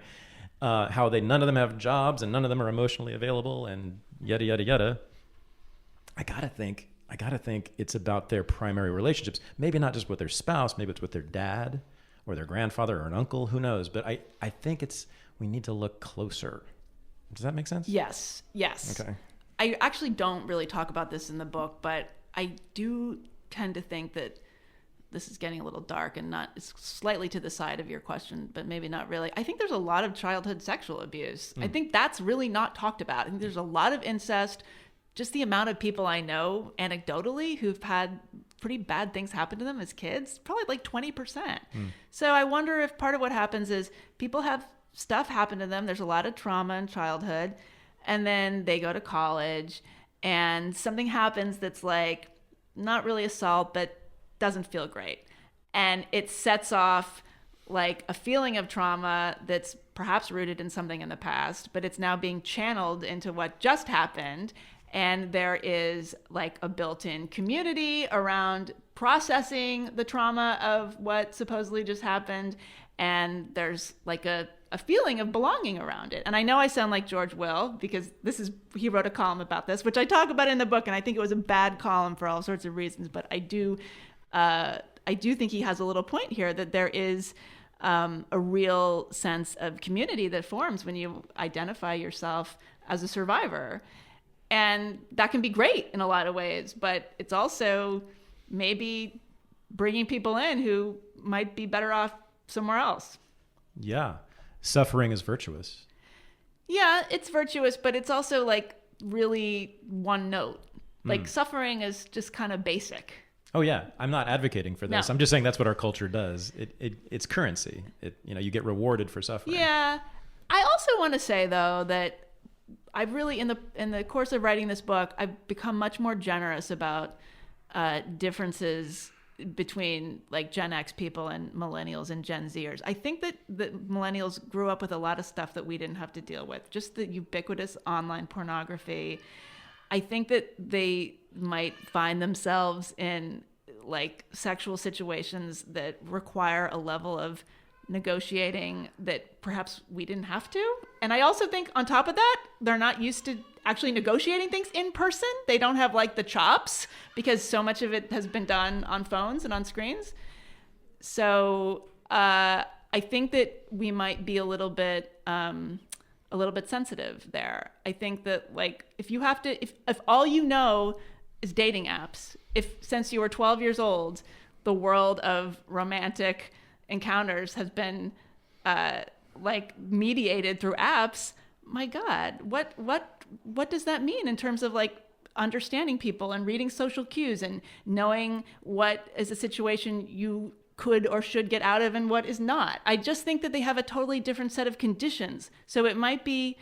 how none of them have jobs and none of them are emotionally available and yada, yada, yada. I gotta think it's about their primary relationships. Maybe not just with their spouse, maybe it's with their dad or their grandfather or an uncle, who knows? But I think we need to look closer. Does that make sense? Yes. Okay. I actually don't really talk about this in the book, but I do tend to think that this is getting a little dark and it's slightly to the side of your question, but maybe not really. I think there's a lot of childhood sexual abuse. I think that's really not talked about. I think there's a lot of incest. Just the amount of people I know anecdotally who've had pretty bad things happen to them as kids, probably like 20%. So I wonder if part of what happens is people have stuff happen to them. There's a lot of trauma in childhood, and then they go to college and something happens that's like not really assault, but doesn't feel great. And it sets off like a feeling of trauma that's perhaps rooted in something in the past, but it's now being channeled into what just happened. And there is like a built-in community around processing the trauma of what supposedly just happened. And there's like a feeling of belonging around it. And I know I sound like George Will because he wrote a column about this, which I talk about in the book. And I think it was a bad column for all sorts of reasons. But I do think he has a little point here that there is a real sense of community that forms when you identify yourself as a survivor. And that can be great in a lot of ways, but it's also maybe bringing people in who might be better off somewhere else. Yeah. Suffering is virtuous. Yeah, it's virtuous, but it's also like really one note. Like suffering is just kind of basic. Oh yeah, I'm not advocating for this. No. I'm just saying that's what our culture does. It's currency. You get rewarded for suffering. Yeah. I also want to say though that I've really in the course of writing this book, I've become much more generous about differences between like Gen X people and millennials and Gen Zers. I think that millennials grew up with a lot of stuff that we didn't have to deal with. Just the ubiquitous online pornography. I think that they might find themselves in like sexual situations that require a level of negotiating that perhaps we didn't have to. And I also think on top of that, they're not used to actually negotiating things in person. They don't have like the chops because so much of it has been done on phones and on screens. So I think that we might be a little bit sensitive there. I think that like if all you know is dating apps, if since you were 12 years old, the world of romantic encounters has been like mediated through apps, my God, what does that mean in terms of like understanding people and reading social cues and knowing what is a situation you could or should get out of and what is not? I just think that they have a totally different set of conditions. So it might be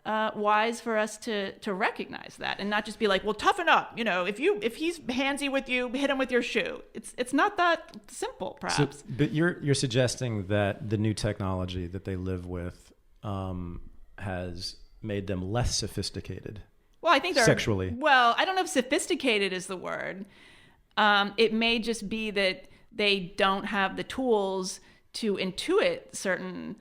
wise for us to recognize that and not just be like, well, toughen up. If he's handsy with you, hit him with your shoe. It's not that simple, perhaps. So, but you're suggesting that the new technology that they live with has made them less sophisticated. Well, I think they're sexually. Well, I don't know if sophisticated is the word. It may just be that they don't have the tools to intuit certain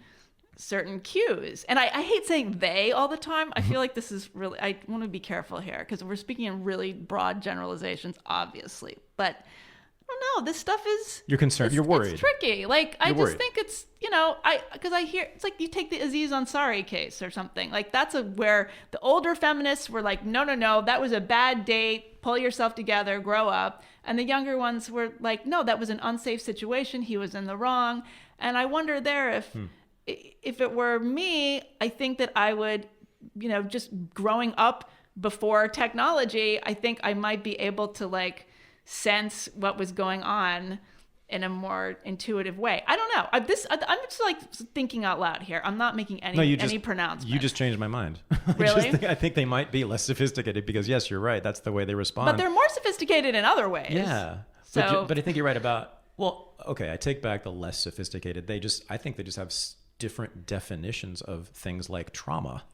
cues. And I hate saying they all the time. I feel like this is really, I want to be careful here because we're speaking in really broad generalizations, obviously. But I don't know, this stuff is... You're concerned. You're worried. It's tricky. Like, I You're just worried. think it's, because I hear, it's like you take the Aziz Ansari case or something. Like, that's where the older feminists were like, no, that was a bad date. Pull yourself together, grow up. And the younger ones were like, no, that was an unsafe situation. He was in the wrong. And I wonder there if it were me, I think that I would, just growing up before technology, I think I might be able to like sense what was going on in a more intuitive way. I don't know. I'm just like thinking out loud here. I'm not making any pronouncement. You just changed my mind. Really? I think they might be less sophisticated because yes, you're right. That's the way they respond. But they're more sophisticated in other ways. Yeah. So, but I think you're right about, well, okay, I take back the less sophisticated. I think they just have different definitions of things like trauma.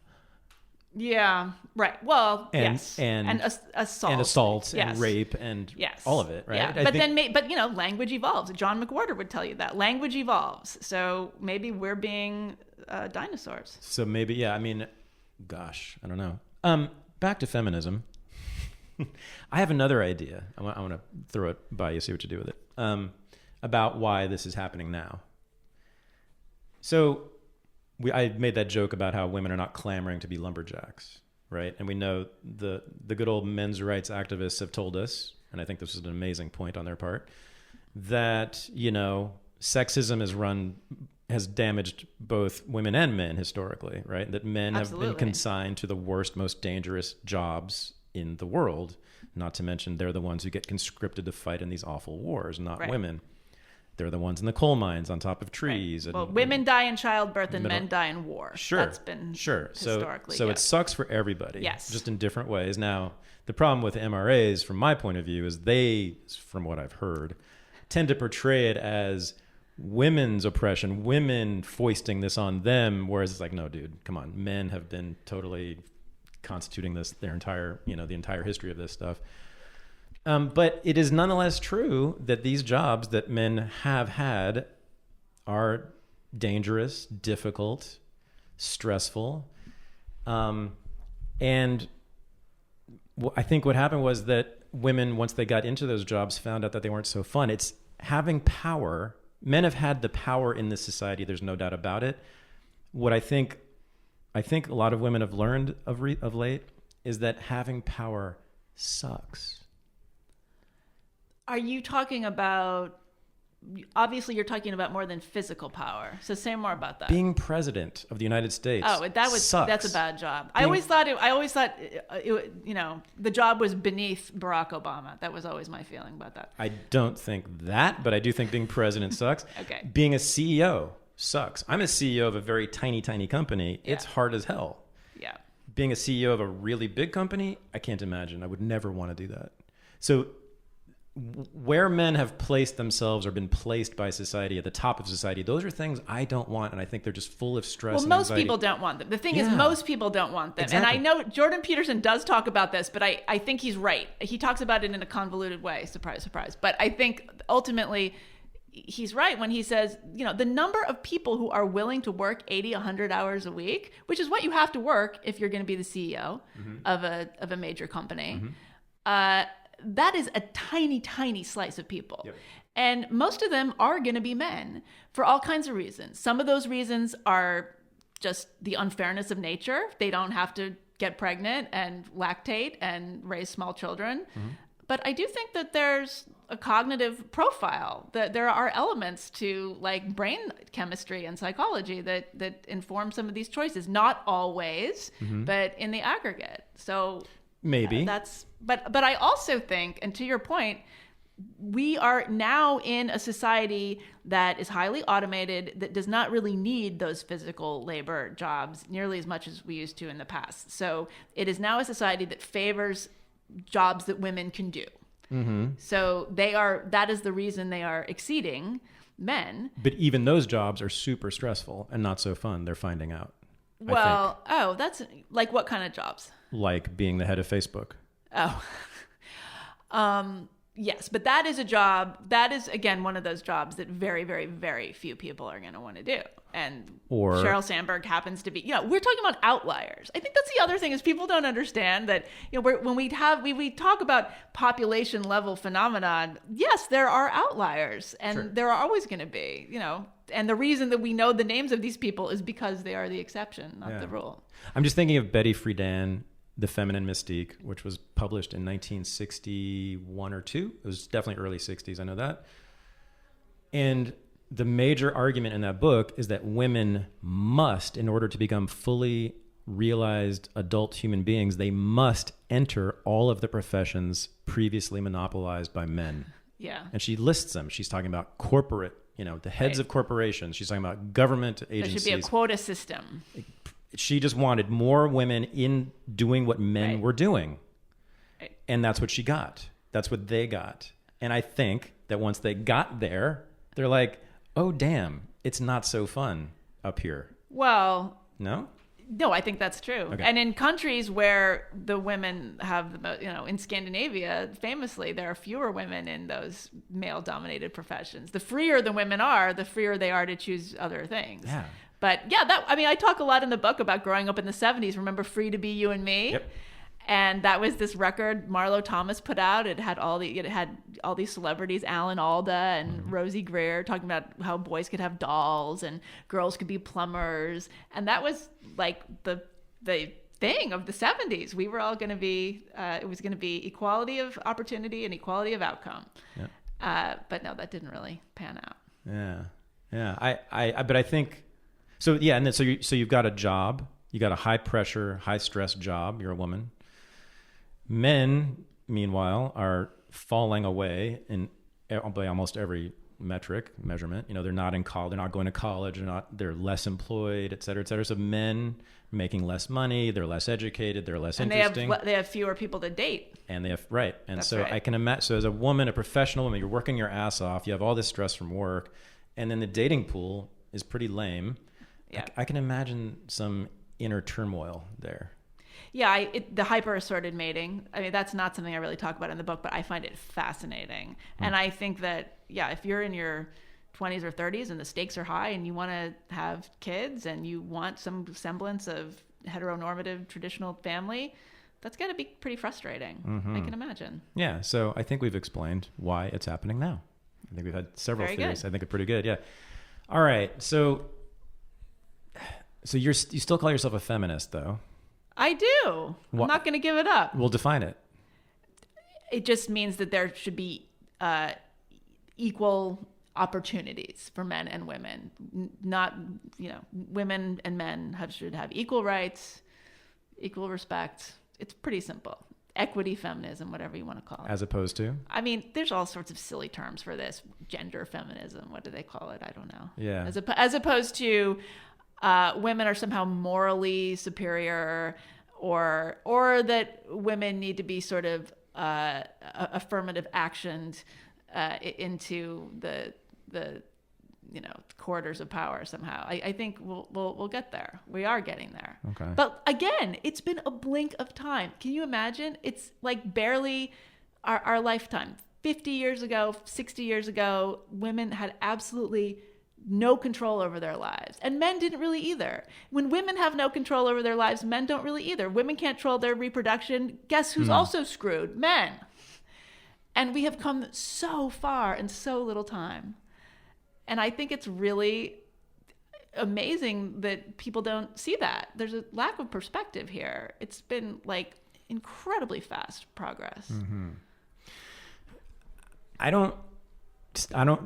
Yeah, right. Well, yes. And assault. And assault yes. and rape and all of it, right? Yeah. But language evolves. John McWhorter would tell you that. Language evolves. So maybe we're being dinosaurs. So maybe, yeah, I mean, gosh, I don't know. Back to feminism. I have another idea. I want to throw it by you, see what you do with it. About why this is happening now. So I made that joke about how women are not clamoring to be lumberjacks, right? And we know the good old men's rights activists have told us, and I think this is an amazing point on their part, that, you know, sexism has damaged both women and men historically, right? That men Absolutely. have been consigned to the worst, most dangerous jobs in the world. Not to mention they're the ones who get conscripted to fight in these awful wars, not Right. women. They're the ones in the coal mines on top of trees. Right. And, Well, women die in childbirth and men die in war. Sure. That's been historically. So it sucks for everybody. Yes. Just in different ways. Now, the problem with MRAs, from my point of view, is they, from what I've heard, tend to portray it as women's oppression, women foisting this on them, whereas it's like, no, dude, come on. Men have been totally constituting this the entire history of this stuff. But it is nonetheless true that these jobs that men have had are dangerous, difficult, stressful. And I think what happened was that women, once they got into those jobs, found out that they weren't so fun. It's having power. Men have had the power in this society. There's no doubt about it. What I think a lot of women have learned of late is that having power sucks. Are you talking about, obviously you're talking about more than physical power. So say more about that. Being president of the United States. Oh, that's a bad job. I always thought the job was beneath Barack Obama. That was always my feeling about that. I don't think that, but I do think being president sucks. Okay. Being a CEO sucks. I'm a CEO of a very tiny, tiny company. Yeah. It's hard as hell. Yeah. Being a CEO of a really big company, I can't imagine. I would never want to do that. So where men have placed themselves or been placed by society at the top of society, those are things I don't want, and I think they're just full of stress. Well, and most anxiety. people don't want them. The thing is, most people don't want them. Exactly. And I know Jordan Peterson does talk about this, but I think he's right. He talks about it in a convoluted way. Surprise, surprise. But I think ultimately he's right when he says, you know, the number of people who are willing to work 80, 100 hours a week, which is what you have to work if you're going to be the CEO of a major company, that is a tiny, tiny slice of people. Yep. And most of them are going to be men for all kinds of reasons. Some of those reasons are just the unfairness of nature. They don't have to get pregnant and lactate and raise small children. But I do think that there's a cognitive profile, that there are elements to like brain chemistry and psychology that inform some of these choices. Not always, but in the aggregate. So maybe but I also think, and to your point, we are now in a society that is highly automated, that does not really need those physical labor jobs nearly as much as we used to in the past. So it is now a society that favors jobs that women can do. So that is the reason they are exceeding men. But even those jobs are super stressful and not so fun, they're finding out. Well, that's like what kind of jobs? Like being the head of Facebook. Oh, yes. But that is a job. That is, again, one of those jobs that very, very, very few people are going to want to do. And Sheryl Sandberg happens to be, we're talking about outliers. I think that's the other thing is people don't understand that, when we talk about population level phenomenon, yes, there are outliers and there are always going to be, and the reason that we know the names of these people is because they are the exception, not the rule. I'm just thinking of Betty Friedan, The Feminine Mystique, which was published in 1961 or 2. It was definitely early 60s, I know that. And the major argument in that book is that women must, in order to become fully realized adult human beings, they must enter all of the professions previously monopolized by men. Yeah. And she lists them. She's talking about corporate, the heads of corporations. She's talking about government agencies. There should be a quota system. She just wanted more women in doing what men were doing. Right. And that's what she got. That's what they got. And I think that once they got there, they're like, oh, damn, it's not so fun up here. Well, no, I think that's true. Okay. And in countries where the women have the most, in Scandinavia, famously, there are fewer women in those male-dominated professions. The freer the women are, the freer they are to choose other things. Yeah. But yeah, I talk a lot in the book about growing up in the 70s. Remember Free to Be You and Me? Yep. And that was this record Marlo Thomas put out. It had all these celebrities, Alan Alda and Rosie Greer, talking about how boys could have dolls and girls could be plumbers. And that was like the thing of the 70s. We were all going to be, it was going to be equality of opportunity and equality of outcome. Yeah. But no, that didn't really pan out. Yeah. Yeah. But I think, so yeah. And then, so you've got a job, you got a high pressure, high stress job. You're a woman. Men, meanwhile, are falling away by almost every measurement. You know, they're not in college, they're not going to college, they're less employed, et cetera, et cetera. So men are making less money, they're less educated, they're less interesting. They have fewer people to date. And they have, right. And That's so right. I can imagine, so as a woman, a professional woman, you're working your ass off, you have all this stress from work, and then the dating pool is pretty lame. Yeah. I can imagine some inner turmoil there. Yeah, the hyper-assorted mating. I mean, that's not something I really talk about in the book, but I find it fascinating. And I think that, yeah, if you're in your 20s or 30s and the stakes are high and you want to have kids and you want some semblance of heteronormative traditional family, that's got to be pretty frustrating. I can imagine. Yeah, so I think we've explained why it's happening now. I think we've had several Very theories. good. I think it's pretty good, yeah. All right, so you still call yourself a feminist, though. I do. I'm not going to give it up. We'll define it. It just means that there should be equal opportunities for men and women. Not, women and men should have equal rights, equal respect. It's pretty simple. Equity, feminism, whatever you want to call it. As opposed to? I mean, there's all sorts of silly terms for this. Gender feminism. What do they call it? I don't know. Yeah. As opposed to women are somehow morally superior, or that women need to be sort of affirmative actioned into the corridors of power somehow. I think we'll get there. We are getting there. Okay. But again, it's been a blink of time. Can you imagine? It's like barely our lifetime. 50 years ago, 60 years ago, women had absolutely no control over their lives. And men didn't really either. When women have no control over their lives, men don't really either. Women can't control their reproduction. Guess who's also screwed? Men. And we have come so far in so little time. And I think it's really amazing that people don't see that. There's a lack of perspective here. It's been like incredibly fast progress. Mm-hmm. I don't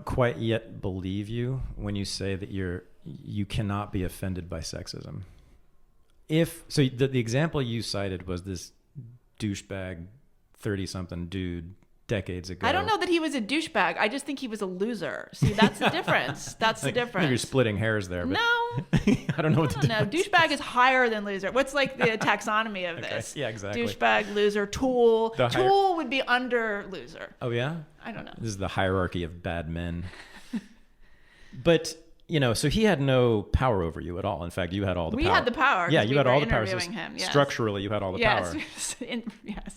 quite yet believe you when you say that you cannot be offended by sexism. The example you cited was this douchebag 30-something dude decades ago. I don't know that he was a douchebag. I just think he was a loser. See, that's the difference. That's the difference. You're splitting hairs there. But no. I don't know what the difference is. Douchebag is higher than loser. What's like the taxonomy of this? Yeah, exactly. Douchebag, loser, tool. Tool would be under loser. Oh, yeah? I don't know. This is the hierarchy of bad men. But, so he had no power over you at all. In fact, you had all the power. We had the power. Yeah, you had all the power. Interviewing him. Yes. Structurally, you had all the power. Yes.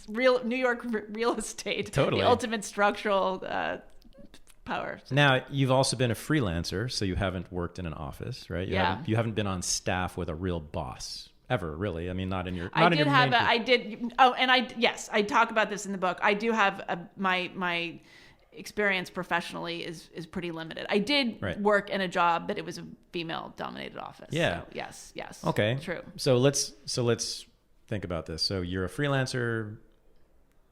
Real New York real estate. Totally. The ultimate structural power system. Now, you've also been a freelancer, so you haven't worked in an office, right? You haven't been on staff with a real boss ever, really. I mean, not in your. Yes, I talk about this in the book. I do have my experience professionally is pretty limited. I did work in a job, but it was a female-dominated office. Yeah. So yes. Okay. True. So let's think about this. So you're a freelancer.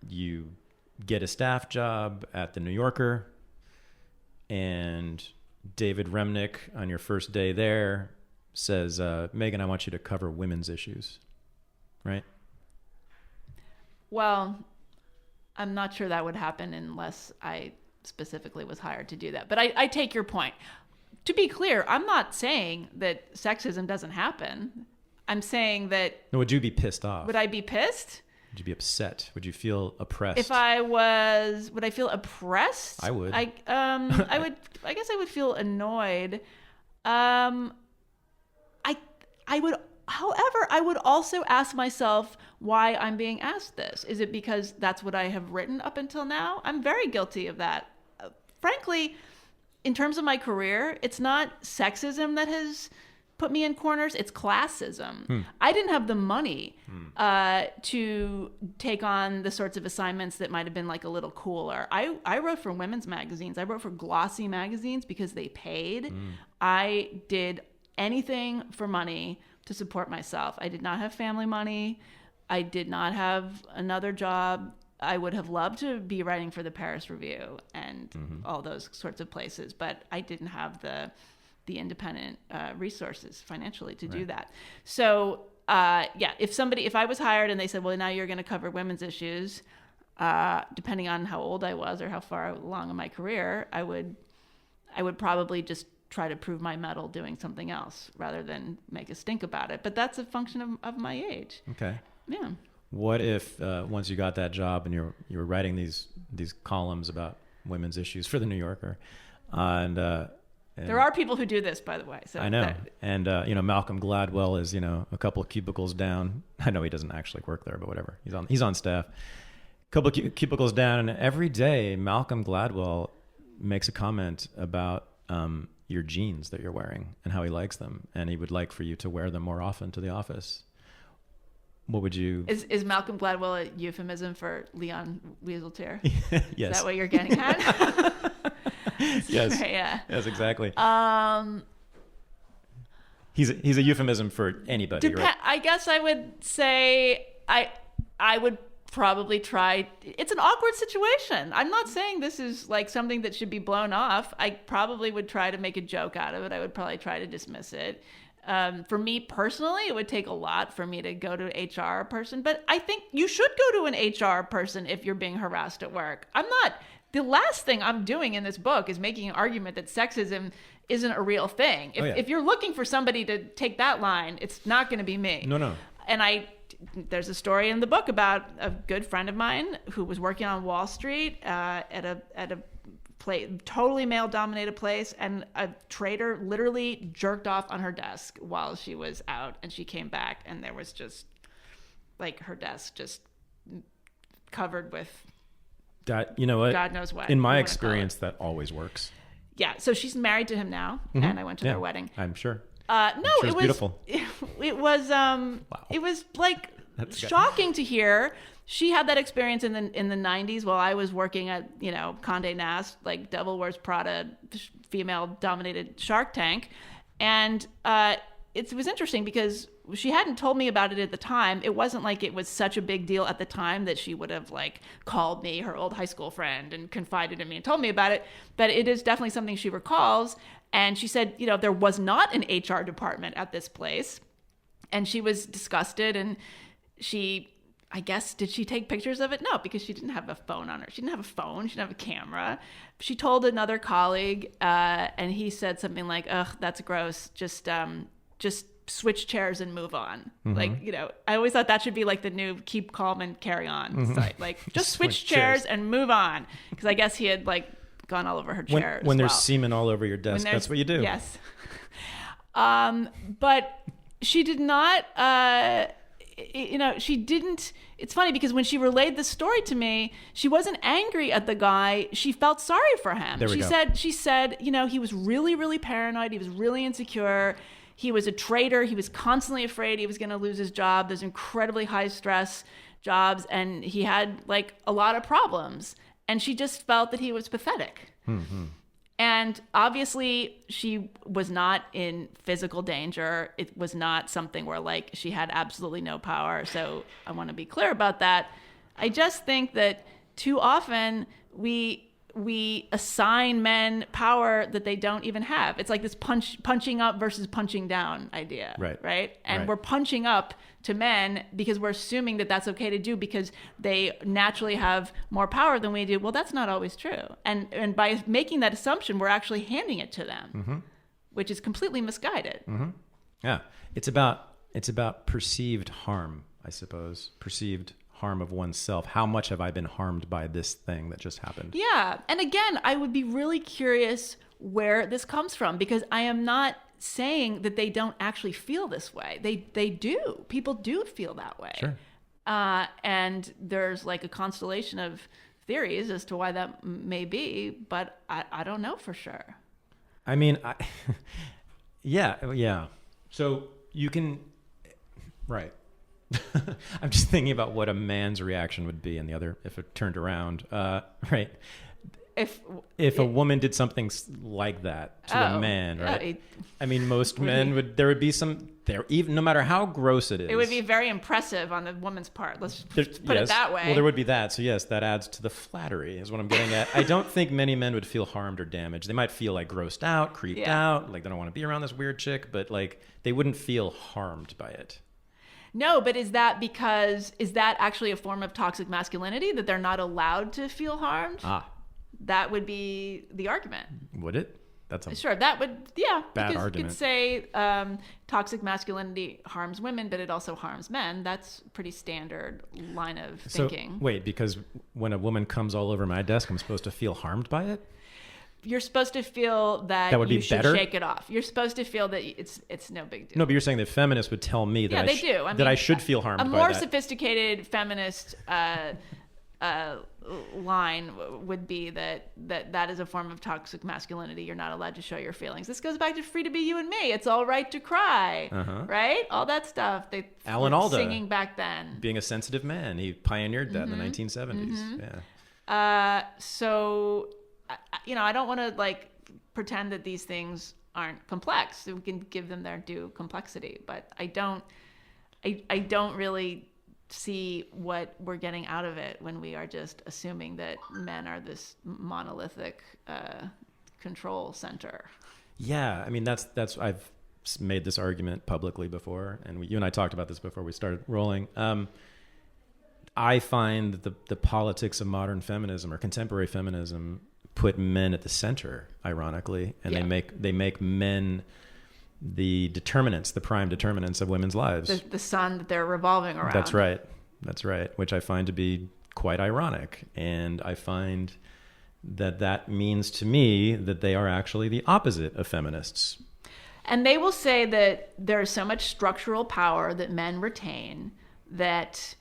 You get a staff job at the New Yorker, and David Remnick on your first day there says, "Meghan, I want you to cover women's issues," right? Well, I'm not sure that would happen unless I specifically was hired to do that. But I take your point. To be clear, I'm not saying that sexism doesn't happen. I'm saying that... No, would you be pissed off? Would I be pissed? Would you be upset? Would you feel oppressed? If I was... Would I feel oppressed? I would. I guess I would feel annoyed. However, I would also ask myself why I'm being asked this. Is it because that's what I have written up until now? I'm very guilty of that. Frankly, in terms of my career, it's not sexism that has put me in corners, it's classism. I didn't have the money to take on the sorts of assignments that might have been like a little cooler. I wrote for women's magazines. I wrote for glossy magazines because they paid. I did anything for money to support myself. I did not have family money. I did not have another job. I would have loved to be writing for the Paris Review and all those sorts of places, but I didn't have the independent resources financially to do that. So if I was hired and they said, well, now you're going to cover women's issues, depending on how old I was or how far along in my career, I would probably just try to prove my mettle doing something else rather than make a stink about it. But that's a function of my age. Okay. Yeah. What if once you got that job and you were writing these columns about women's issues for the New Yorker, and there are people who do this, by the way. So I know. And Malcolm Gladwell is a couple of cubicles down. I know he doesn't actually work there, but whatever. He's on staff. A couple of cubicles down, and every day Malcolm Gladwell makes a comment about your jeans that you're wearing and how he likes them, and he would like for you to wear them more often to the office. What would you... Is Malcolm Gladwell a euphemism for Leon Wieseltier? Yes. Is that what you're getting at? Yes. Yeah. Yes, exactly. He's a euphemism for anybody, right? I guess I would say I would probably try... It's an awkward situation. I'm not saying this is like something that should be blown off. I probably would try to make a joke out of it. I would probably try to dismiss it. For me personally, it would take a lot for me to go to an HR person, but I think you should go to an HR person if you're being harassed at work. The last thing I'm doing in this book is making an argument that sexism isn't a real thing. If you're looking for somebody to take that line, it's not going to be me. No. And there's a story in the book about a good friend of mine who was working on Wall Street at a totally male-dominated place, and a trader literally jerked off on her desk while she was out, and she came back, and there was just like her desk just covered with God knows what. In my experience, that always works. Yeah, so she's married to him now, and I went to their wedding. I'm sure. It was beautiful. It was Wow. It was like shocking to hear. She had that experience in the 90s while I was working at, Condé Nast, like Devil Wears Prada, female-dominated Shark Tank. And it was interesting because she hadn't told me about it at the time. It wasn't like it was such a big deal at the time that she would have like called me, her old high school friend, and confided in me and told me about it. But it is definitely something she recalls. And she said, there was not an HR department at this place. And she was disgusted, and I guess, did she take pictures of it? No, because she didn't have a phone on her. She didn't have a phone. She didn't have a camera. She told another colleague, and he said something like, "Ugh, that's gross. Just switch chairs and move on." Like, I always thought that should be like the new keep calm and carry on site. Like, just switch chairs and move on. Because I guess he had like gone all over her chair. When there's semen all over your desk, that's what you do. Yes. But she did not... she didn't. It's funny because when she relayed the story to me, she wasn't angry at the guy. She felt sorry for him. She said, he was really, really paranoid. He was really insecure. He was a traitor. He was constantly afraid he was going to lose his job. There's incredibly high stress jobs, and he had like a lot of problems. And she just felt that he was pathetic. Mm-hmm. And obviously she was not in physical danger. It was not something where like she had absolutely no power. So I want to be clear about that. I just think that too often we assign men power that they don't even have. It's like this punching up versus punching down idea. Right. And we're punching up to men because we're assuming that that's okay to do because they naturally have more power than we do. Well, that's not always true. And by making that assumption, we're actually handing it to them, which is completely misguided. Mm-hmm. Yeah. It's about perceived harm, I suppose. Perceived harm of oneself. How much have I been harmed by this thing that just happened? Yeah. And again, I would be really curious where this comes from, because I am not saying that they don't actually feel this way. They do. People do feel that way. Sure. And there's like a constellation of theories as to why that may be, but I don't know for sure. I mean, yeah. So you can, right. I'm just thinking about what a man's reaction would be, and the other, if it turned around, right? If a woman did something like that to a man, right? I mean, most men there would be some there, even no matter how gross it is. It would be very impressive on the woman's part. Let's put it that way. Well, there would be that. So yes, that adds to the flattery, is what I'm getting at. I don't think many men would feel harmed or damaged. They might feel like grossed out, creeped out, like they don't want to be around this weird chick, but like they wouldn't feel harmed by it. No, but is that actually a form of toxic masculinity, that they're not allowed to feel harmed? That would be the argument. Would it? That's a sure. That would, yeah. Bad because argument. You could say toxic masculinity harms women, but it also harms men. That's a pretty standard line of thinking. So, wait, because when a woman comes all over my desk, I'm supposed to feel harmed by it? You're supposed to feel that would you be should better? Shake it off. You're supposed to feel that it's no big deal. No, but you're saying that feminists would tell me that I should feel harmed by that. A more sophisticated feminist line would be that is a form of toxic masculinity. You're not allowed to show your feelings. This goes back to free to be you and me. It's all right to cry, right? All that stuff. They Alan were Alda singing back then. Being a sensitive man, he pioneered that in the 1970s. Yeah. So, I don't want to pretend that these things aren't complex. We can give them their due complexity, but I don't really see what we're getting out of it when we are just assuming that men are this monolithic control center. Yeah, I mean that's I've made this argument publicly before, and you and I talked about this before we started rolling. I find that the politics of modern feminism or contemporary feminism put men at the center, ironically, and they make men the determinants, the prime determinants of women's lives. The sun that they're revolving around. That's right. Which I find to be quite ironic. And I find that means to me that they are actually the opposite of feminists. And they will say that there's so much structural power that men retain that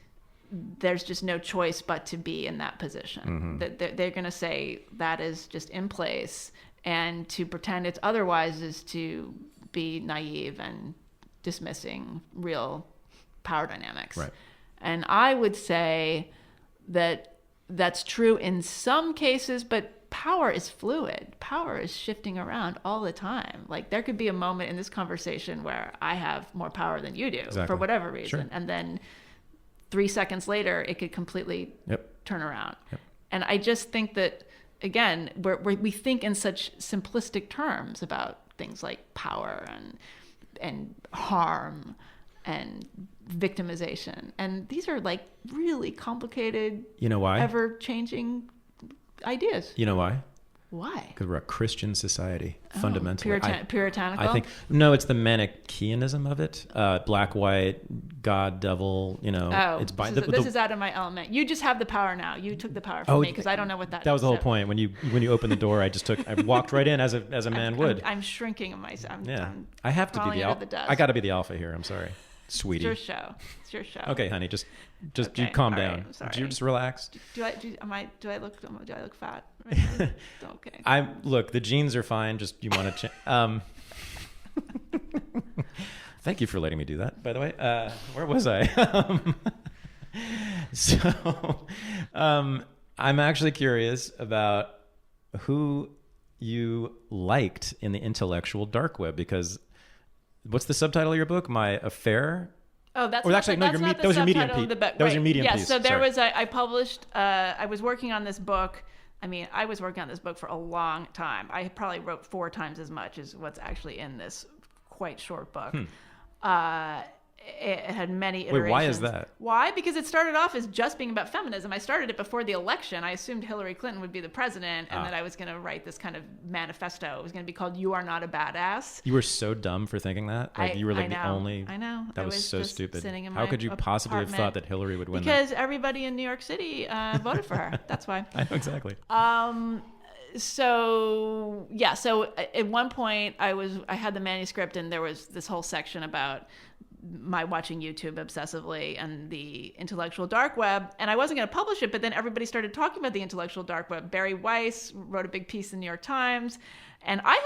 there's just no choice but to be in that position. That they're going to say that is just in place, and to pretend it's otherwise is to be naive and dismissing real power dynamics. Right. And I would say that that's true in some cases, but power is fluid. Power is shifting around all the time. Like there could be a moment in this conversation where I have more power than you do for whatever reason. Sure. And then 3 seconds later, it could completely turn around. Yep. And I just think that, again, we think in such simplistic terms about things like power and harm and victimization. And these are like really complicated, ever-changing ideas. You know why? Why? Because we're a Christian society, fundamentally. Puritanical? I think, no, it's the Manichaeanism of it. Black, white, God, devil, this is out of my element. You just have the power now. You took the power from me because I don't know what that is. That was the whole point. When you opened the door, I walked right in as a man would. I'm shrinking myself. I have to be the alpha. I got to be the alpha here. I'm sorry. Sweetie. It's your show. Okay, honey, just you calm down. Right, sorry. Do you just relax? Do I look fat? Okay. Look, the jeans are fine. Just you want to Thank you for letting me do that, by the way. Where was I? I'm actually curious about who you liked in the intellectual dark web, because what's the subtitle of your book? My Affair? Oh, that's that was your medium piece. That was your medium piece. Yes, so there was I published. I was working on this book. I was working on this book for a long time. I probably wrote 4 times as much as what's actually in this quite short book. It had many iterations. Wait, why is that? Why? Because it started off as just being about feminism. I started it before the election. I assumed Hillary Clinton would be the president, and that I was going to write this kind of manifesto. It was going to be called "You Are Not a Badass." You were so dumb for thinking that. You were like the only. I know. That was so stupid. How could you possibly have thought that Hillary would win? Because everybody in New York City voted for her. That's why. I know exactly. So at one point I had the manuscript, and there was this whole section about my watching YouTube obsessively and the intellectual dark web. And I wasn't going to publish it, but then everybody started talking about the intellectual dark web. Barry Weiss wrote a big piece in the New York Times. And I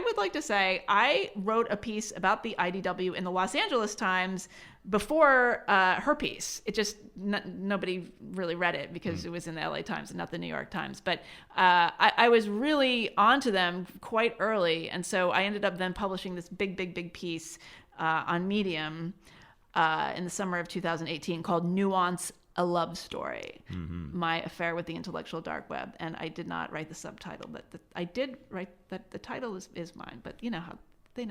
would like to say, I wrote a piece about the IDW in the Los Angeles Times before her piece. It just, nobody really read it because it was in the LA Times and not the New York Times. But I was really onto them quite early. And so I ended up then publishing this big piece on Medium in the summer of 2018 called Nuance, a Love Story, my affair with the intellectual dark web. And I did not write the subtitle, but I did write that the title is mine. But you know how they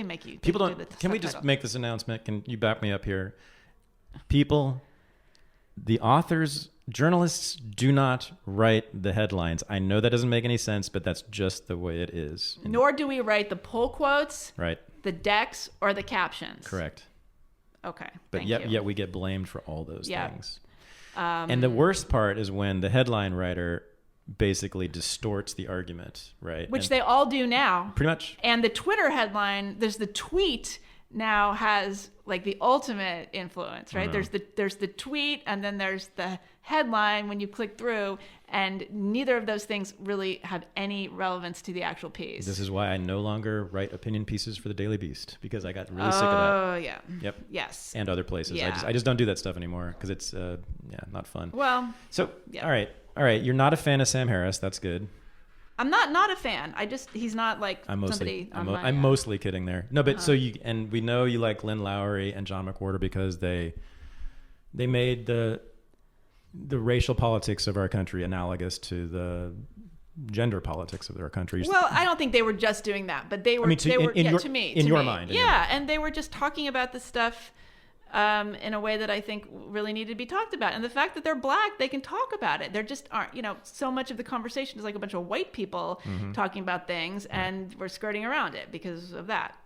make you. People don't. Do Can we just make this announcement? Can you back me up here? People, the authors, journalists do not write the headlines. I know that doesn't make any sense, but that's just the way it is. Nor do we write the pull quotes, right? The decks or the captions. Correct. Okay. But yet we get blamed for all those Yep. things. And the worst part is when the headline writer basically distorts the argument, right? Which they all do now. Pretty much. And the Twitter headline, there's the tweet now has like the ultimate influence, right? There's the tweet and then there's the headline when you click through, and neither of those things really have any relevance to the actual piece. This is why I no longer write opinion pieces for the Daily Beast, because I got really sick of that. Oh yeah. Yep. Yes. And other places. Yeah. I just don't do that stuff anymore because it's not fun. Well. So yeah. all right. You're not a fan of Sam Harris. That's good. I'm not a fan. He's not like I'm mostly kidding there. No, but and we know you like Lynn Lowry and John McWhorter because they made the racial politics of our country analogous to the gender politics of our country. Well, I don't think they were just doing that, but they were. To me, in your mind. And they were just talking about this stuff in a way that I think really needed to be talked about. And the fact that they're Black, they can talk about it. There just aren't, so much of the conversation is like a bunch of white people talking about things, and we're skirting around it because of that.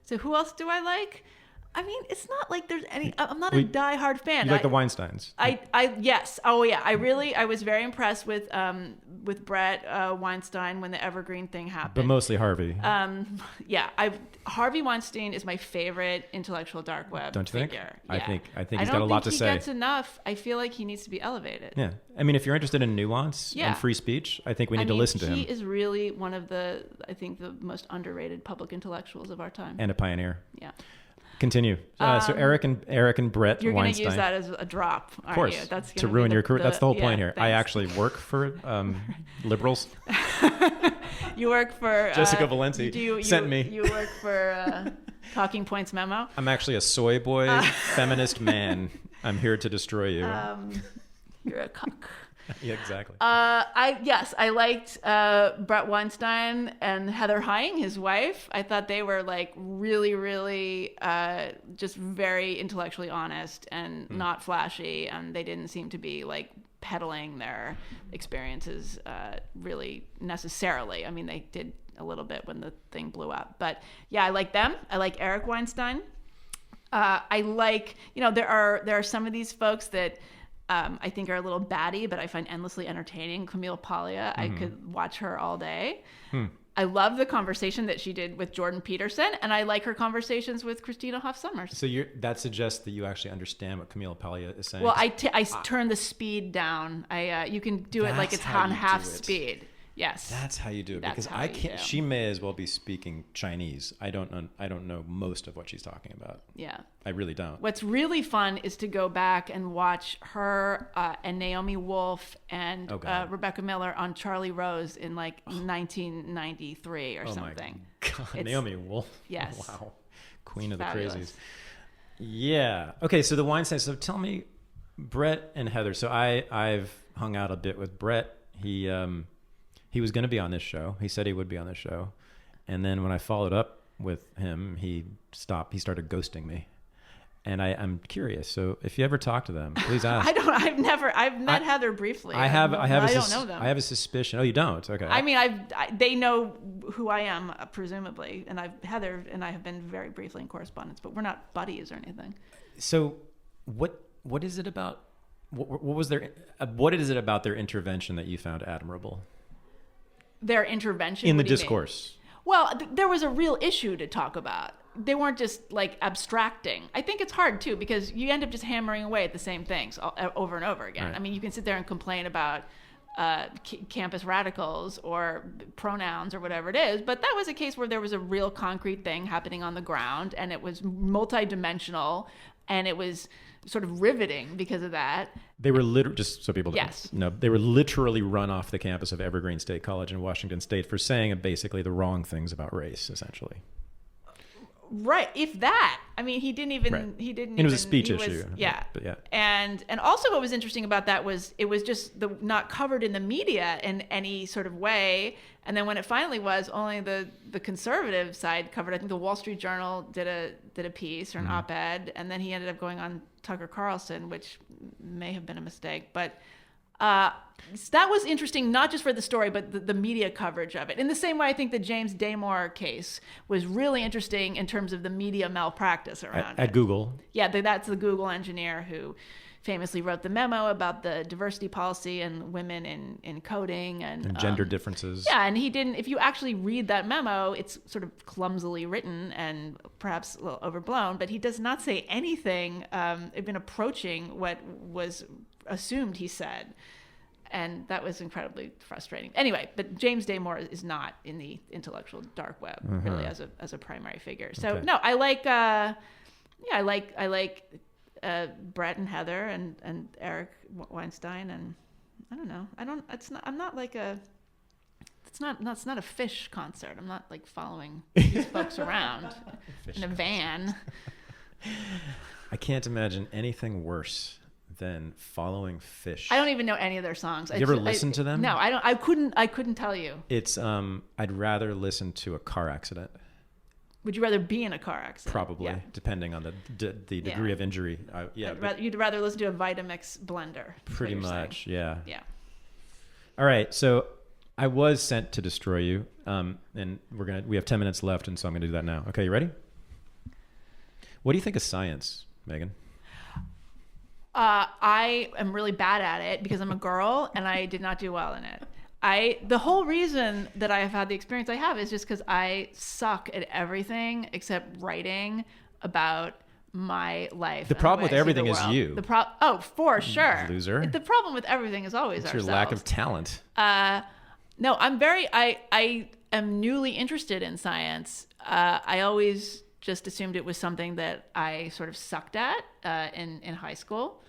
So who else do I like? I mean, it's not like there's any. I'm not a diehard fan. You like the Weinsteins? Yes. Oh yeah. I was very impressed with Brett Weinstein when the Evergreen thing happened. But mostly Harvey. Harvey Weinstein is my favorite intellectual dark web. Don't you think? Figure. I Yeah. think he's got a lot to say. He gets enough. I feel like he needs to be elevated. Yeah. I mean, if you're interested in nuance and free speech, I think we need to listen to him. He is really one of the most underrated public intellectuals of our time. And a pioneer. Yeah. Continue. So Eric and Brett you're Weinstein. You're going to use that as a drop, of course, you? That's to ruin your career. That's the whole point here. Thanks. I actually work for liberals. You work for Jessica Valenti sent me. You work for Talking Points Memo. I'm actually a soy boy feminist man. I'm here to destroy you. You're a cuck. Yeah, exactly. I liked Brett Weinstein and Heather Heying, his wife. I thought they were like really, really just very intellectually honest and not flashy, and they didn't seem to be like peddling their experiences really necessarily. I mean, they did a little bit when the thing blew up, but yeah, I like them. I like Eric Weinstein. I like, there are some of these folks that I think are a little batty, but I find endlessly entertaining. Camille Paglia, I could watch her all day. I love the conversation that she did with Jordan Peterson, and I like her conversations with Christina Hoff Sommers. So that suggests that you actually understand what Camille Paglia is saying. Well, I turn the speed down. You can do it like it's on half speed. Yes. That's how you do it, because I can't. She may as well be speaking Chinese. I don't know most of what she's talking about. Yeah. I really don't. What's really fun is to go back and watch her and Naomi Wolf and Rebecca Miller on Charlie Rose in like 1993 or something. My God. Naomi Wolf. Yes. Wow. Queen of Fabulous. the crazies. Yeah. Okay. So the Weinstein. So tell me, Brett and Heather. So I've hung out a bit with Brett. He was going to be on this show. He said he would be on this show. And then when I followed up with him, he stopped. He started ghosting me. And I'm curious. So if you ever talk to them, please ask. I've met Heather briefly. I don't know them. I have a suspicion. Oh, you don't? Okay. I mean, they know who I am, presumably. And Heather and I have been very briefly in correspondence, but we're not buddies or anything. So what is it about? What is it about their intervention that you found admirable? Their intervention in the discourse. Well, there was a real issue to talk about. they weren't just like abstracting. I think it's hard too, because you end up just hammering away at the same things over and over again. Right. I mean, you can sit there and complain about campus radicals or pronouns or whatever it is, but that was a case where there was a real concrete thing happening on the ground, and it was multidimensional, and it was sort of riveting because of that. They were just so people know, they were literally run off the campus of Evergreen State College in Washington State for saying basically the wrong things about race, essentially. Right, if that. I mean, he didn't even. Right. He didn't. It was a speech issue. Yeah, but yeah. And also, what was interesting about that was it was just not covered in the media in any sort of way. And then when it finally was, only the conservative side covered. I think the Wall Street Journal did a piece or an op-ed, and then he ended up going on Tucker Carlson, which may have been a mistake, but. That was interesting, not just for the story, but the media coverage of it. In the same way, I think the James Damore case was really interesting in terms of the media malpractice around it. At Google. Yeah, that's the Google engineer who famously wrote the memo about the diversity policy and women in coding and gender differences. Yeah, and he didn't. If you actually read that memo, it's sort of clumsily written and perhaps a little overblown, but he does not say anything even approaching what was assumed he said. And that was incredibly frustrating. Anyway, but James Damore is not in the intellectual dark web really as a primary figure. So no, I like I like Brett and Heather and Eric Weinstein, and I don't know. I'm not like a. It's not a Fish concert. I'm not like following these folks around in a van. I can't imagine anything worse than following Fish. I don't even know any of their songs. You ever listen to them? No, I don't. I couldn't tell you. It's I'd rather listen to a car accident. Would you rather be in a car accident? Probably, depending on the degree of injury. You'd rather listen to a Vitamix blender. Pretty much, yeah. Yeah. All right, so I was sent to destroy you, and we have 10 minutes left, and so I'm gonna do that now. Okay, you ready? What do you think of science, Megan? I am really bad at it because I'm a girl and I did not do well in it. The whole reason that I have had the experience I have is just because I suck at everything except writing about my life. The problem with everything is you. For sure. Loser. The problem with everything is always it's ourselves. Your lack of talent. No, I am newly interested in science. I always just assumed it was something that I sort of sucked at in high school.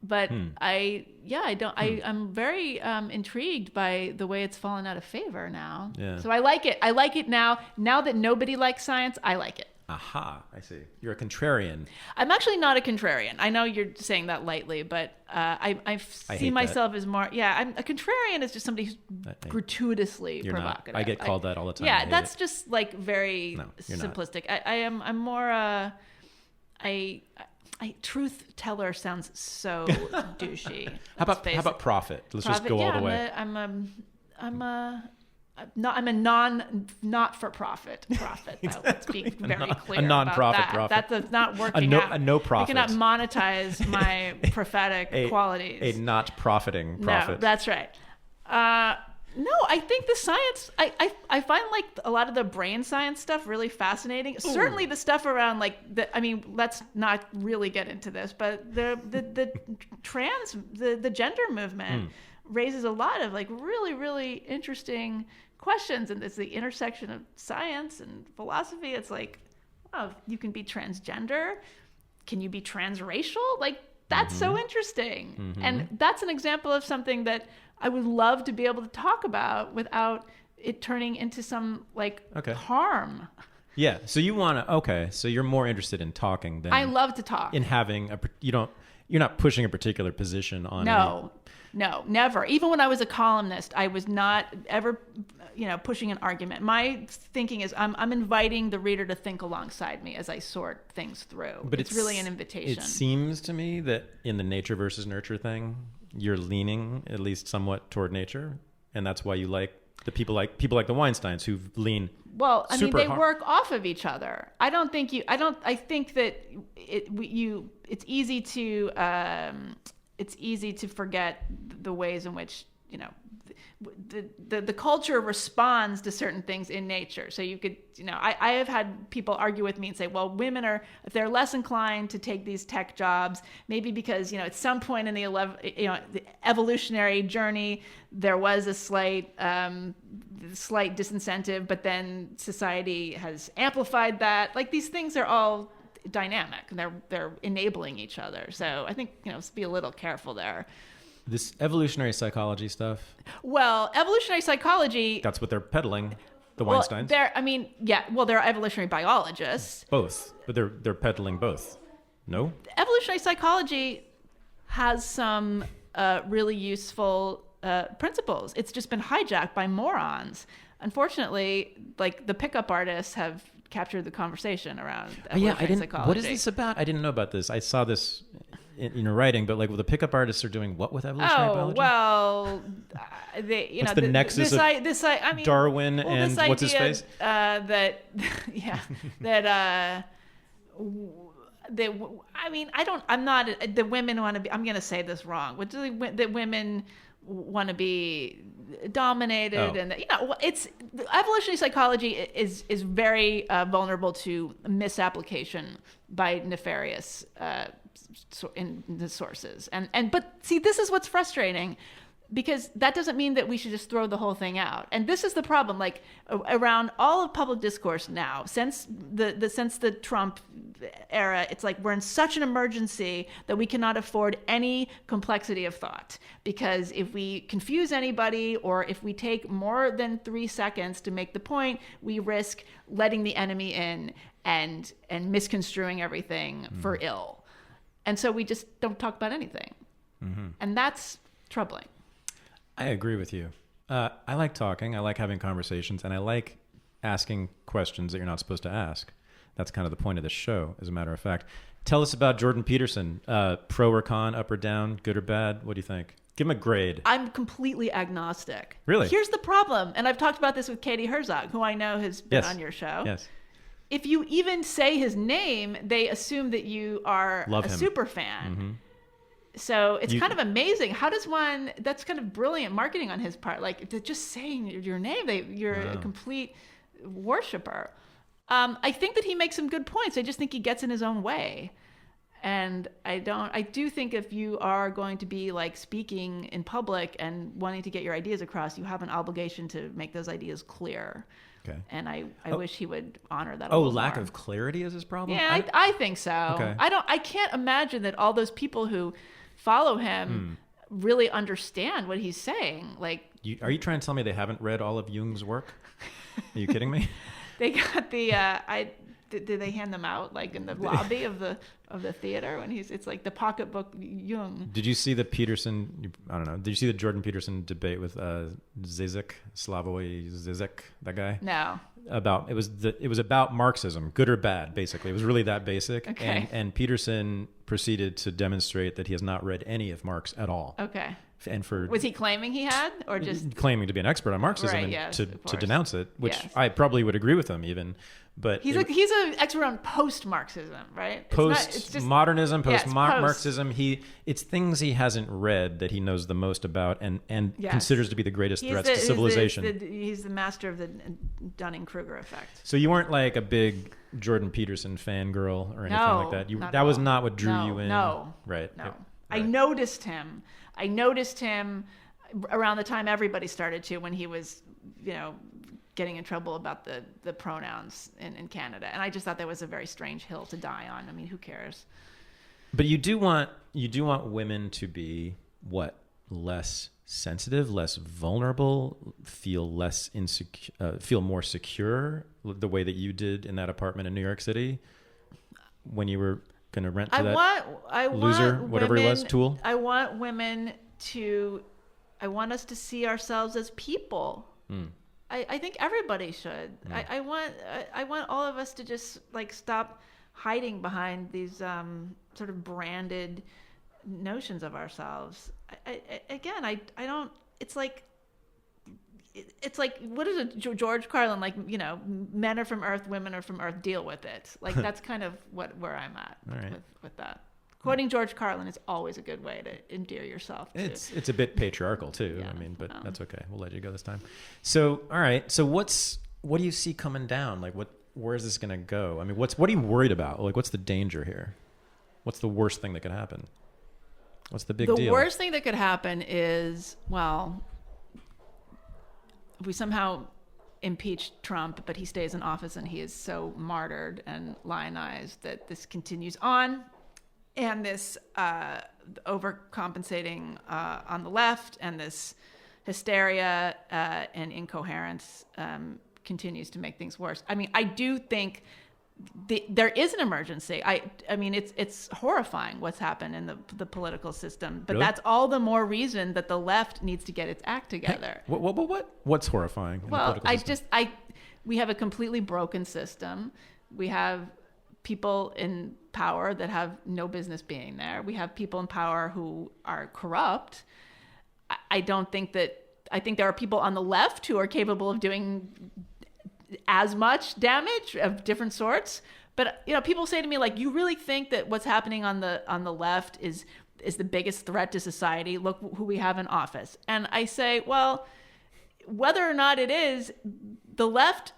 But I'm very intrigued by the way it's fallen out of favor now. Yeah. So I like it. I like it now. Now that nobody likes science, I like it. Aha, I see. You're a contrarian. I'm actually not a contrarian. I know you're saying that lightly, but I see myself as more. Yeah, a contrarian is just somebody who's gratuitously provocative. I get called that all the time. Yeah, that's just like very simplistic. I'm more. Truth teller sounds so douchey. How about prophet? Let's just go all the way. I'm a not-for-profit prophet. Let's be very clear. A non-profit about that. prophet. That's not working out. A no profit. I cannot monetize my prophetic qualities. A not profiting prophet. No, that's right. No, I think the science. I find like a lot of the brain science stuff really fascinating. Ooh. Certainly the stuff around let's not really get into this, but the gender movement raises a lot of like really, really interesting questions, and it's the intersection of science and philosophy. It's like, oh, you can be transgender. Can you be transracial? Like, that's so interesting. Mm-hmm. And that's an example of something that I would love to be able to talk about without it turning into some harm. Yeah. So so you're more interested in talking than I love to talk. In having you're not pushing a particular position on No, never. Even when I was a columnist, I was not ever, pushing an argument. My thinking is I'm inviting the reader to think alongside me as I sort things through. But it's really an invitation. It seems to me that in the nature versus nurture thing, you're leaning at least somewhat toward nature, and that's why you like the people like the Weinsteins who lean. Well, I mean, they work off of each other. I think that it's easy to forget the ways in which the culture responds to certain things in nature. So you could, I have had people argue with me and say, well, women are, if they're less inclined to take these tech jobs, maybe because, at some point in the evolutionary journey, there was a slight disincentive, but then society has amplified that. Like, these things are all dynamic and they're enabling each other. So I think, let's be a little careful there. This evolutionary psychology stuff. Well, evolutionary psychology. That's what they're peddling, the Weinsteins. They're evolutionary biologists. Both, but they're peddling both. No? Evolutionary psychology has some really useful principles. It's just been hijacked by morons. Unfortunately, like, the pickup artists have captured the conversation around evolutionary psychology. What is this about? I didn't know about this. I saw this in your writing, but like, the pickup artists are doing what with evolutionary biology? Well, what's the nexus of Darwin and what's his face? I'm going to say this wrong. That women want to be dominated, and it's evolutionary psychology is very vulnerable to misapplication by nefarious in the sources, but see, this is what's frustrating, because that doesn't mean that we should just throw the whole thing out. And this is the problem, like, around all of public discourse now, since the Trump era, it's like we're in such an emergency that we cannot afford any complexity of thought, because if we confuse anybody, or if we take more than 3 seconds to make the point, we risk letting the enemy in and misconstruing everything for ill. And so we just don't talk about anything. Mm-hmm. And that's troubling. I agree with you. I like talking. I like having conversations. And I like asking questions that you're not supposed to ask. That's kind of the point of the show, as a matter of fact. Tell us about Jordan Peterson. Pro or con, up or down, good or bad? What do you think? Give him a grade. I'm completely agnostic. Really? Here's the problem. And I've talked about this with Katie Herzog, who I know has been on your show. Yes. If you even say his name, they assume that you are a super fan. Mm-hmm. So it's kind of amazing. How does one, that's kind of brilliant marketing on his part. Like, just saying your name, you're a complete worshiper. I think that he makes some good points. I just think he gets in his own way. And I do think if you are going to be, like, speaking in public and wanting to get your ideas across, you have an obligation to make those ideas clear. Okay. And I wish he would honor that a little lack more. of clarity is his problem? Yeah, I think so. Okay. I can't imagine that all those people who follow him really understand what he's saying. Like, are you trying to tell me they haven't read all of Jung's work? Are you kidding me? They got the did they hand them out, like, in the lobby of the theater when it's like the pocketbook Jung? Did you see the Peterson? I don't know. Did you see the Jordan Peterson debate with Zizek, Slavoj Zizek, that guy? No. It was about Marxism, good or bad, basically. It was really that basic. Okay. And Peterson proceeded to demonstrate that he has not read any of Marx at all. Okay. And was he claiming he had, or just claiming to be an expert on Marxism, right, and yes, to denounce it, which I probably would agree with him even. But he's an expert on post-Marxism, right? Post-modernism, post-Marxism. It's things he hasn't read that he knows the most about and considers to be the greatest threats to civilization. He's the master of the Dunning-Kruger effect. So you weren't like a big Jordan Peterson fangirl or anything like that? That was not what drew you in? No. Right. No. Right. I noticed him around the time everybody started to, when he was, getting in trouble about the pronouns in Canada. And I just thought that was a very strange hill to die on. I mean, who cares? But you do want women to be less sensitive, less vulnerable, feel less insecure, feel more secure, the way that you did in that apartment in New York City when you were going to rent to whatever he was, Tool. I want us to see ourselves as people. I think everybody should. I want all of us to just, like, stop hiding behind these sort of branded notions of ourselves. I don't. It's like what is it, George Carlin? Like, men are from Earth, women are from Earth. Deal with it. Like, that's kind of where I'm at with that. Quoting George Carlin is always a good way to endear yourself to. It's a bit patriarchal too. Yeah, I mean, but that's okay. We'll let you go this time. So, all right. So what do you see coming down? Like where is this going to go? I mean, what are you worried about? Like, what's the danger here? What's the worst thing that could happen? What's the big deal? The worst thing that could happen is, well, if we somehow impeach Trump, but he stays in office and he is so martyred and lionized that this continues on. And this overcompensating on the left and this hysteria and incoherence continues to make things worse. I mean, I do think there is an emergency. I mean, it's horrifying what's happened in the political system, but Really? That's all the more reason that the left needs to get its act together. Hey, what's horrifying? In Well, the political system? We have a completely broken system. We have people in power that have no business being there. We have people in power who are corrupt. I think there are people on the left who are capable of doing as much damage of different sorts. But people say to me, like, you really think that what's happening on the left is the biggest threat to society? Look who we have in office. And I say, well, whether or not it is, the left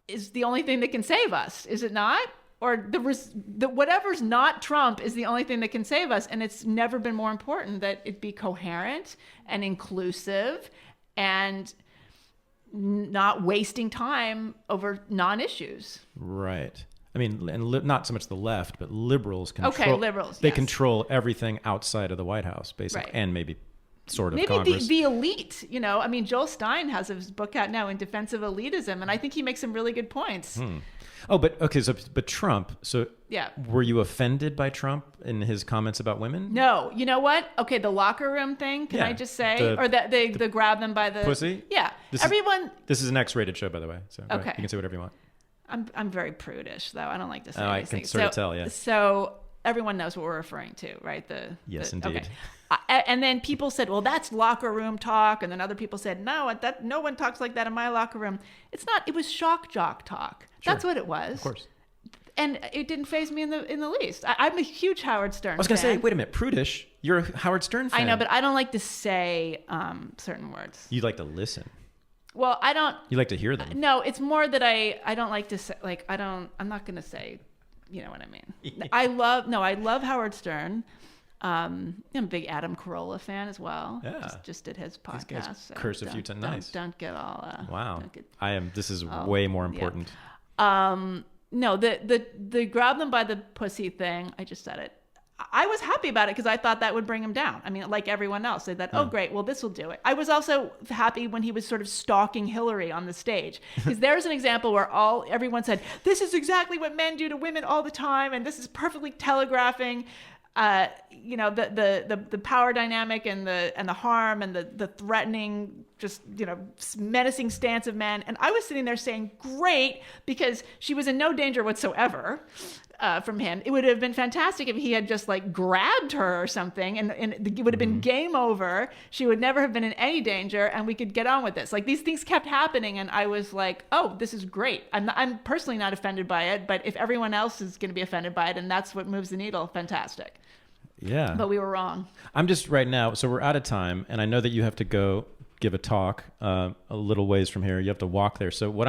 is the only thing that can save us, is it not? Or the whatever's not Trump is the only thing that can save us. And it's never been more important that it be coherent and inclusive and not wasting time over non-issues. Right. I mean, and not so much the left, but liberals control. Okay, liberals. They yes. control everything outside of the White House, basically, Right. and maybe sort of maybe Congress. the elite. I mean, Joel Stein has his book out now in defense of elitism, and I think he makes some really good points. Oh, but okay. But Trump. So Yeah. were you offended by Trump in his comments about women? No, you know what? Okay, the locker room thing. Can Yeah, I just say, the- or that they grab them by the pussy? Yeah, This is an X-rated show, by the way. So go ahead. Okay. You can say whatever you want. I'm very prudish, though. I don't like to say I these can things. sort of tell, yeah. So everyone knows what we're referring to, right? Yes, indeed. Okay. And then people said, well, that's locker room talk. And then other people said, no, no one talks like that in my locker room. It's not. It was shock jock talk. Sure. That's what it was. Of course. And it didn't faze me in the least. I'm a huge Howard Stern fan. I was going to say, wait a minute, prudish. You're a Howard Stern fan. I know, but I don't like to say certain words. You like to listen. Well, I don't. You like to hear them. No, it's more that I don't like to say, like, I'm not going to say, you know what I mean? I love Howard Stern. I'm a big Adam Carolla fan as well. Yeah. Just did his podcast. These guys so curse a few times. Nice. Don't get all. Wow. Get, This is way more important. Yeah. No, the grab them by the pussy thing. I just said it. I was happy about it because I thought that would bring him down. I mean, like everyone else, they thought, oh, great, well, this will do it. I was also happy when he was sort of stalking Hillary on the stage, because there's an example where everyone said, this is exactly what men do to women all the time, and this is perfectly telegraphing, the power dynamic and the harm and the threatening, just, menacing stance of men. And I was sitting there saying, great, because she was in no danger whatsoever. From him. It would have been fantastic if he had just like grabbed her or something, and it would have been game over. She would never have been in any danger, and we could get on with this. Like, these things kept happening, and I was like, oh, this is great. I'm personally not offended by it, but if everyone else is going to be offended by it, and that's what moves the needle, fantastic. Yeah. But we were wrong. I'm just right now, so we're out of time, and I know that you have to go give a talk a little ways from here. You have to walk there. So what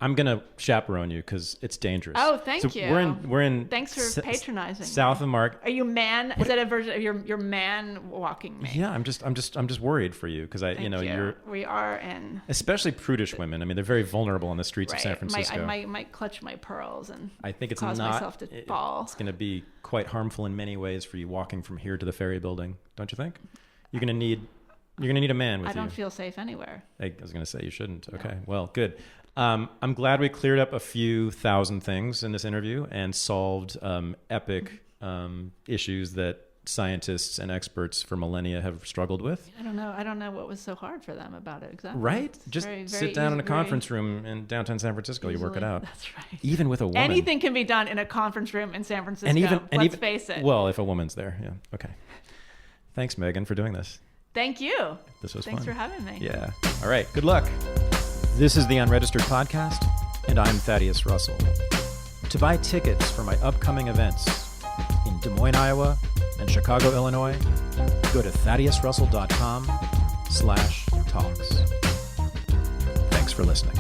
I'm going to chaperone you because it's dangerous. Oh, thank you. We're in. Thanks for patronizing. South of Mark. Are you man? Is that a version of your man walking me? Yeah, I'm just worried for you because we are in. Especially prudish women. I mean, they're very vulnerable in the streets of San Francisco. I might clutch my pearls and I think it's cause not, myself to fall. It's going to be quite harmful in many ways for you walking from here to the ferry building. Don't you think? You're going to need a man with you. I don't feel safe anywhere. I was going to say you shouldn't. No. Okay, well, good. I'm glad we cleared up a few thousand things in this interview and solved epic issues that scientists and experts for millennia have struggled with. I don't know what was so hard for them about it exactly. Right? Just sit down in a conference room in downtown San Francisco. You work it out. That's right. Even with a woman. Anything can be done in a conference room in San Francisco. Let's face it. Well, if a woman's there, yeah. Okay. Thanks, Meghan, for doing this. Thank you. This was Thanks fun. for having me. Yeah. All right. Good luck. This is the Unregistered Podcast, and I'm Thaddeus Russell. To buy tickets for my upcoming events in Des Moines, Iowa, and Chicago, Illinois, go to thaddeusrussell.com/talks. Thanks for listening.